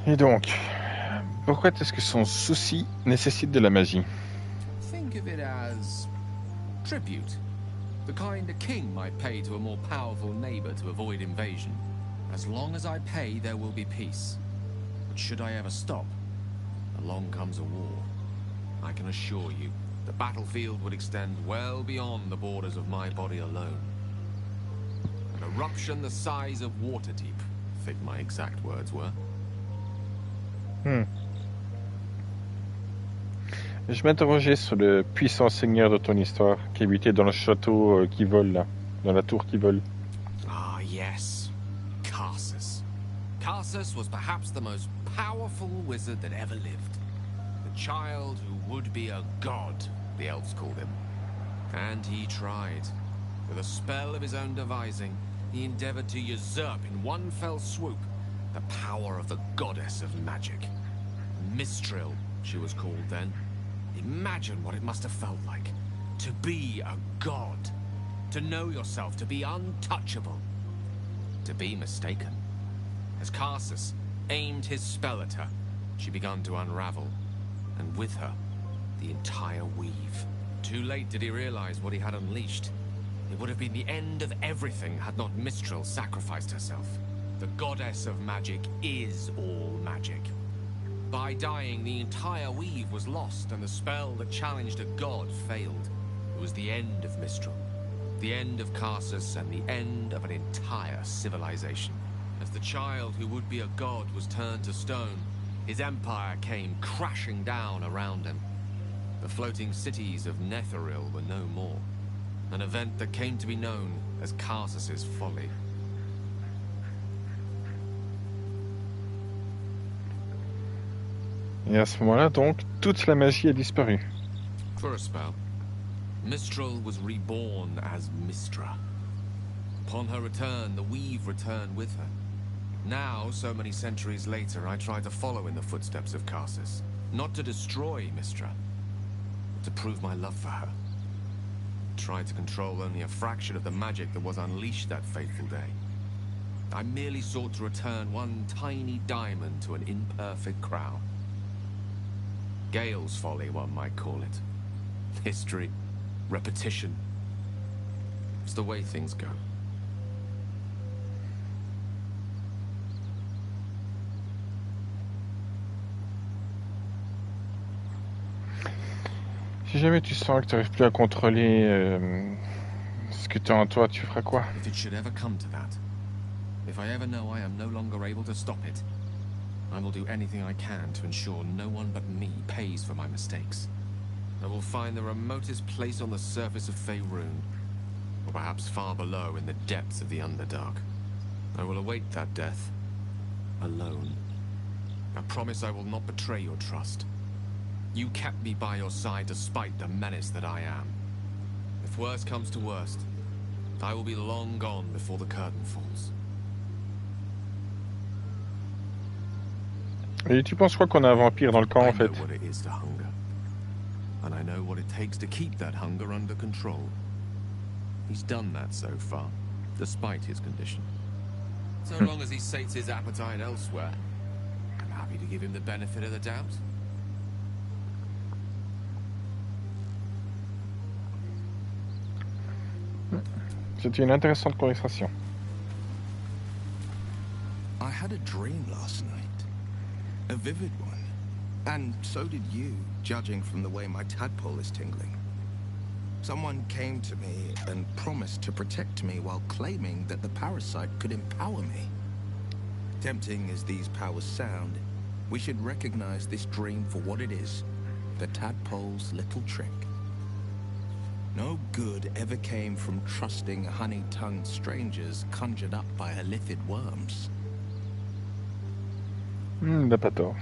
Et donc, pourquoi est-ce que son souci nécessite de la magie? Think of it as tribute. The kind a king might pay to a more powerful neighbor to avoid invasion. As long as I pay, there will be peace. But should I ever stop, along comes a war. I can assure you, the battlefield would extend well beyond the borders of my body alone. An eruption the size of Waterdeep, I think my exact words were. Je m'interrogeais sur le puissant seigneur de ton histoire qui habitait dans le château qui vole là, dans la tour qui vole. Ah yes, Karsus. Karsus was perhaps the most powerful wizard that ever lived. The child who would be a god, the elves called him. And he tried. With a spell of his own devising, he endeavored to usurp in one fell swoop the power of the goddess of magic. Mistral, she was called then. Imagine what it must have felt like. To be a god. To know yourself, to be untouchable. To be mistaken. As Karsus aimed his spell at her, she began to unravel. And with her, the entire weave. Too late did he realize what he had unleashed. It would have been the end of everything had not Mistral sacrificed herself. The goddess of magic is all magic. By dying, the entire weave was lost, and the spell that challenged a god failed. It was the end of Mistral, the end of Karsus, and the end of an entire civilization. As the child who would be a god was turned to stone, his empire came crashing down around him. The floating cities of Netheril were no more, an event that came to be known as Karsus's folly. Et à ce moment-là, donc, toute la magie a disparu. For a spell, Mistral was reborn as Mistra. Upon her return, the weave returned with her. Now, so many centuries later, I try to follow in the footsteps of Karsus. Not to destroy Mistra, but to prove my love for her. Try to control only a fraction of the magic that was unleashed that fateful day. I merely sought to return one tiny diamond to an imperfect crown. Gale's folly, one might call it. History, repetition. It's the way things go. Si jamais tu sens que tu n'arrives plus à contrôler ce que tu as en toi, tu feras quoi? If it should ever come to that, if I ever know I am no longer able to stop it, I will do anything I can to ensure no one but me pays for my mistakes. I will find the remotest place on the surface of Faerun, or perhaps far below in the depths of the Underdark. I will await that death, alone. I promise I will not betray your trust. You kept me by your side despite the menace that I am. If worst comes to worst, I will be long gone before the curtain falls. Et tu penses quoi qu'on a un vampire dans le camp, en fait? I know what it is to hunger. And I know what it takes to keep that hunger under control. He's done that so far, despite his condition. So long as he sates his appetite elsewhere, I'm happy to give him the benefit of the doubt. C'était une intéressante conversation. I had a dream last night. A vivid one. And so did you, judging from the way my tadpole is tingling. Someone came to me and promised to protect me while claiming that the parasite could empower me. Tempting as these powers sound, we should recognize this dream for what it is, the tadpole's little trick. No good ever came from trusting honey-tongued strangers conjured up by elithid worms. N'a pas tort.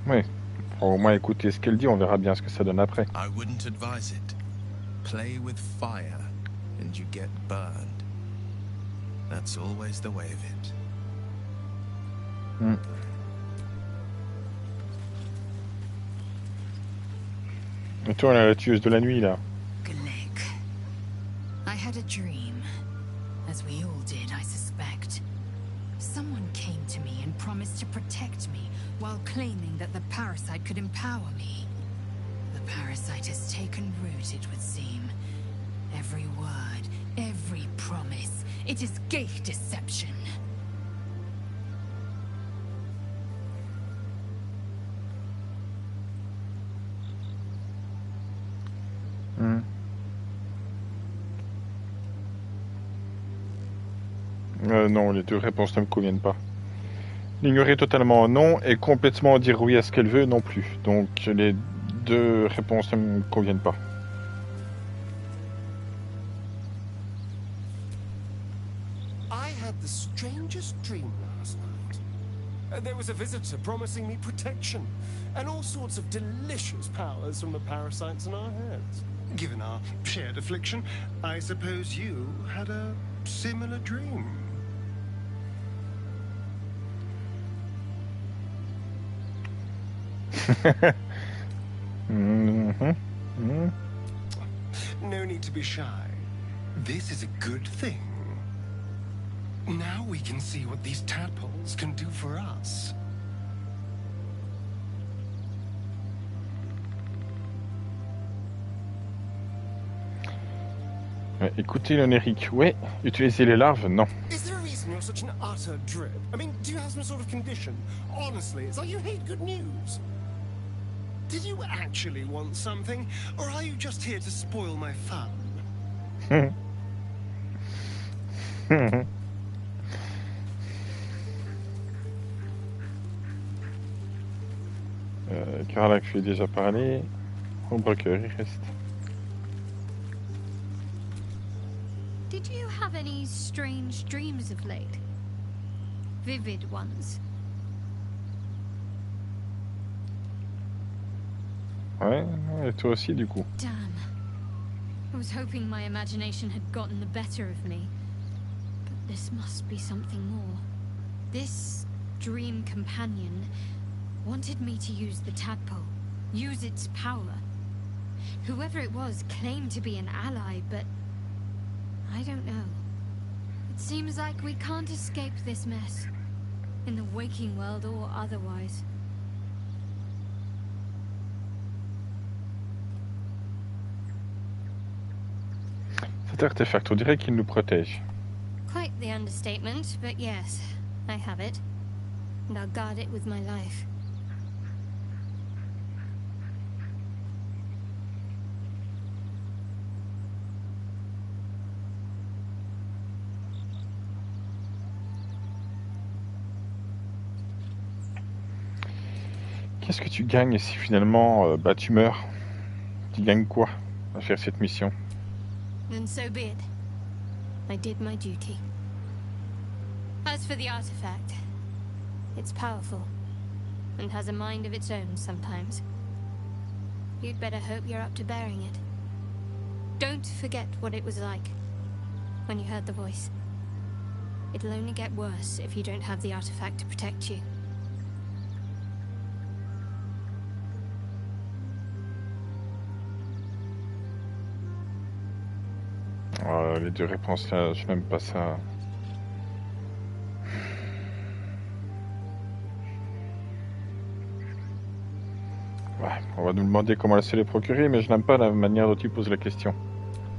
Oui. Au moins écouter ce qu'elle dit, on verra bien ce que ça donne après. I wouldn't advise it. Play with fire and you get burned. That's always the way of it. Hmm. Et toi, on a la tueuse de la nuit, là. Glick. I had a dream, as we all did, I suspect. Someone came to me and promised to protect me while claiming that the parasite could empower me. The parasite has taken root, it would seem. Every word, every promise, it is gay deception. Hmm. Non, les deux réponses ne me conviennent pas. L'ignorer totalement, non, et complètement dire oui à ce qu'elle veut, non plus. Donc, les deux réponses ne me conviennent pas. I had the strangest dream last night. There was a visitor promising me protection and all sorts of delicious powers from the parasites in our heads. Given our shared affliction, I suppose you had a similar dream. No need to be shy. This is a good thing. Now we can see what these tadpoles can do for us. Écoutez l'onérique, ouais. Utiliser les larves, non. Is there a reason you're such an utter drip? I mean, do you have some sort of condition? Honestly, it's like you hate good news. Did you actually want something, or are you just here to spoil my fun? Carla, que je lui ai déjà parlé. Au broker, il reste. Did you have any strange dreams of late? Vivid ones? Ouais, et toi aussi, du coup. Damn. I was hoping my imagination had gotten the better of me. But this must be something more. This dream companion wanted me to use the tadpole, use its power. Whoever it was claimed to be an ally, but I don't know. It seems like we can't escape this mess, in the waking world or otherwise. Cet artefact, on dirait qu'il nous protège. Quite the understatement, but yes, I have it. And I'll guard it with my life. Qu'est-ce que tu gagnes si finalement tu meurs? Tu gagnes quoi à faire cette mission? Then so be it. I did my duty. As for the artifact, it's powerful, and has a mind of its own sometimes. You'd better hope you're up to bearing it. Don't forget what it was like when you heard the voice. It'll only get worse if you don't have the artifact to protect you. Les deux réponses là, je n'aime pas ça. Ouais, on va nous demander comment elle se les procurer, mais je n'aime pas la manière dont il pose la question.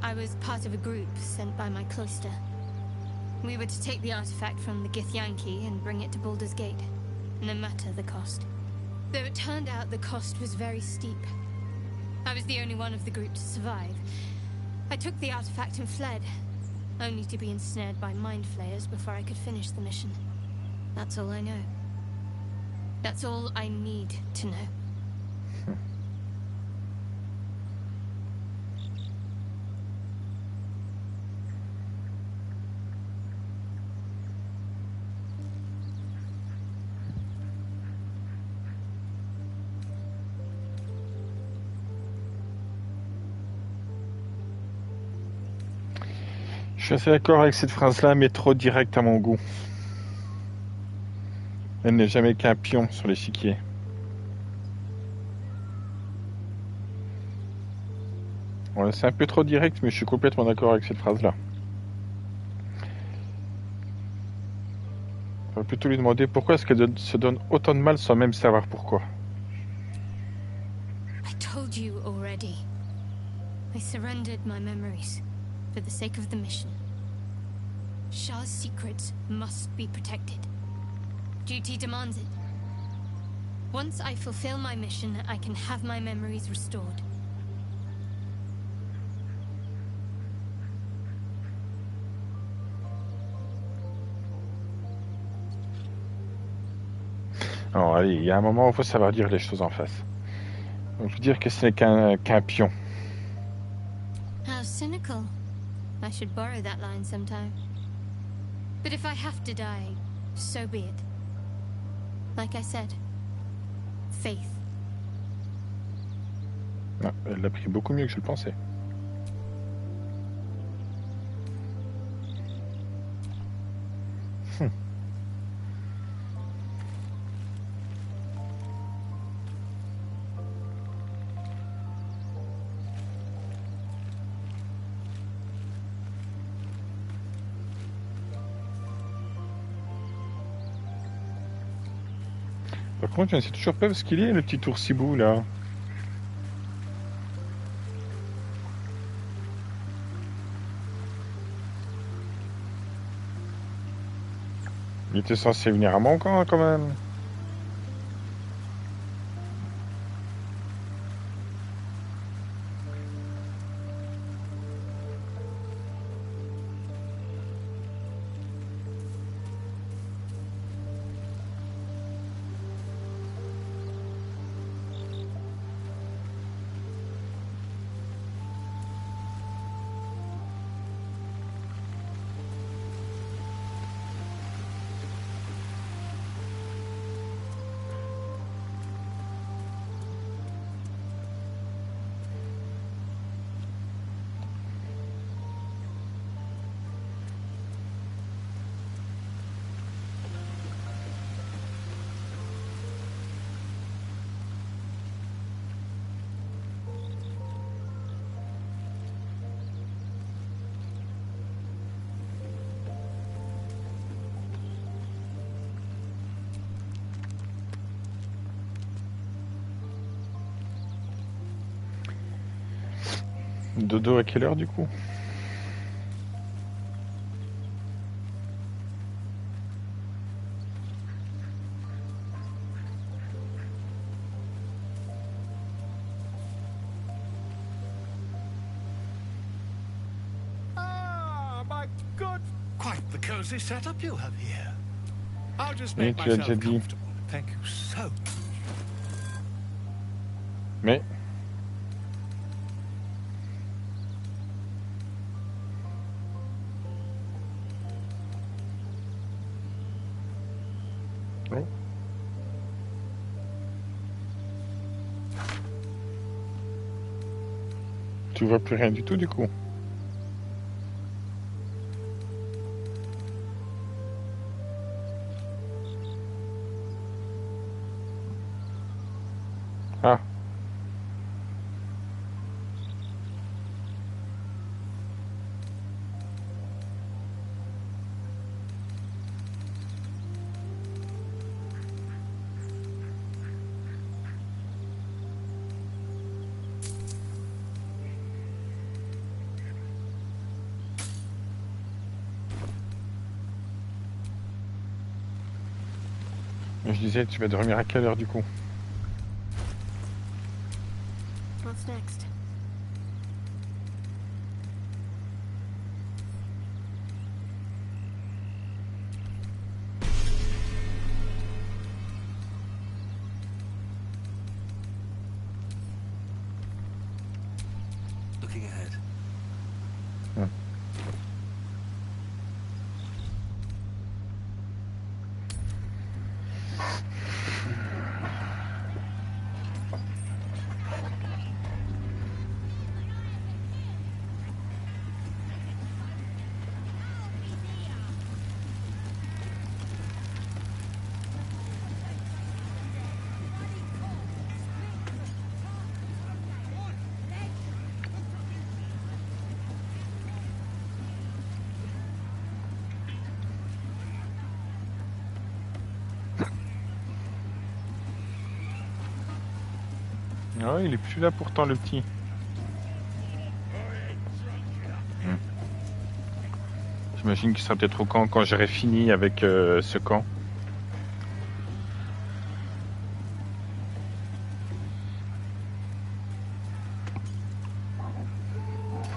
I was part of a group sent by my cloister. We were to take the artifact from the Githyanki and bring it to Baldur's Gate, no matter the cost. Though it turned out the cost was very steep. I was the only one of the group to survive. I took the artifact and fled, only to be ensnared by mind flayers before I could finish the mission. That's all I know. That's all I need to know. Je suis assez d'accord avec cette phrase-là, mais trop directe à mon goût. Elle n'est jamais qu'un pion sur l'échiquier. Ouais, c'est un peu trop direct, mais je suis complètement d'accord avec cette phrase-là. On va plutôt lui demander pourquoi est-ce qu'elle se donne autant de mal sans même savoir pourquoi. I told you already. I surrendered my memories for the sake of the mission. Shah's secrets must be protected. Duty demands it. Once I fulfill my mission, I can have my memories restored. Alors allez, il y a un moment où il faut savoir dire les choses en face. Donc je veux dire que ce n'est qu'un pion. How cynical. I should borrow that line sometime. But if I have to die, so be it. Like I said, faith. Ah, elle l'a pris beaucoup mieux que je le pensais. Par contre, je ne sais toujours pas où est-ce qu'il est, le petit oursibou, là. Il était censé venir à mon camp, quand même. Dodo à quelle heure, du coup? My good... Quite the cozy setup you have here. I'll just Oui, make tu l'as déjà myself dit. comfortable. Thank you so much. Mais... Oh. Tu vois plus rien du tout, du coup. Ah. Je disais, tu vas dormir à quelle heure, du coup? What's next? Looking ahead. Oh, il est plus là pourtant le petit. J'imagine qu'il sera peut-être au camp quand j'aurai fini avec ce camp.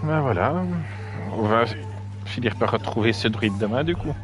Ben voilà, on va finir par retrouver ce druide demain du coup.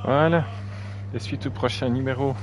Voilà, et suite au prochain numéro.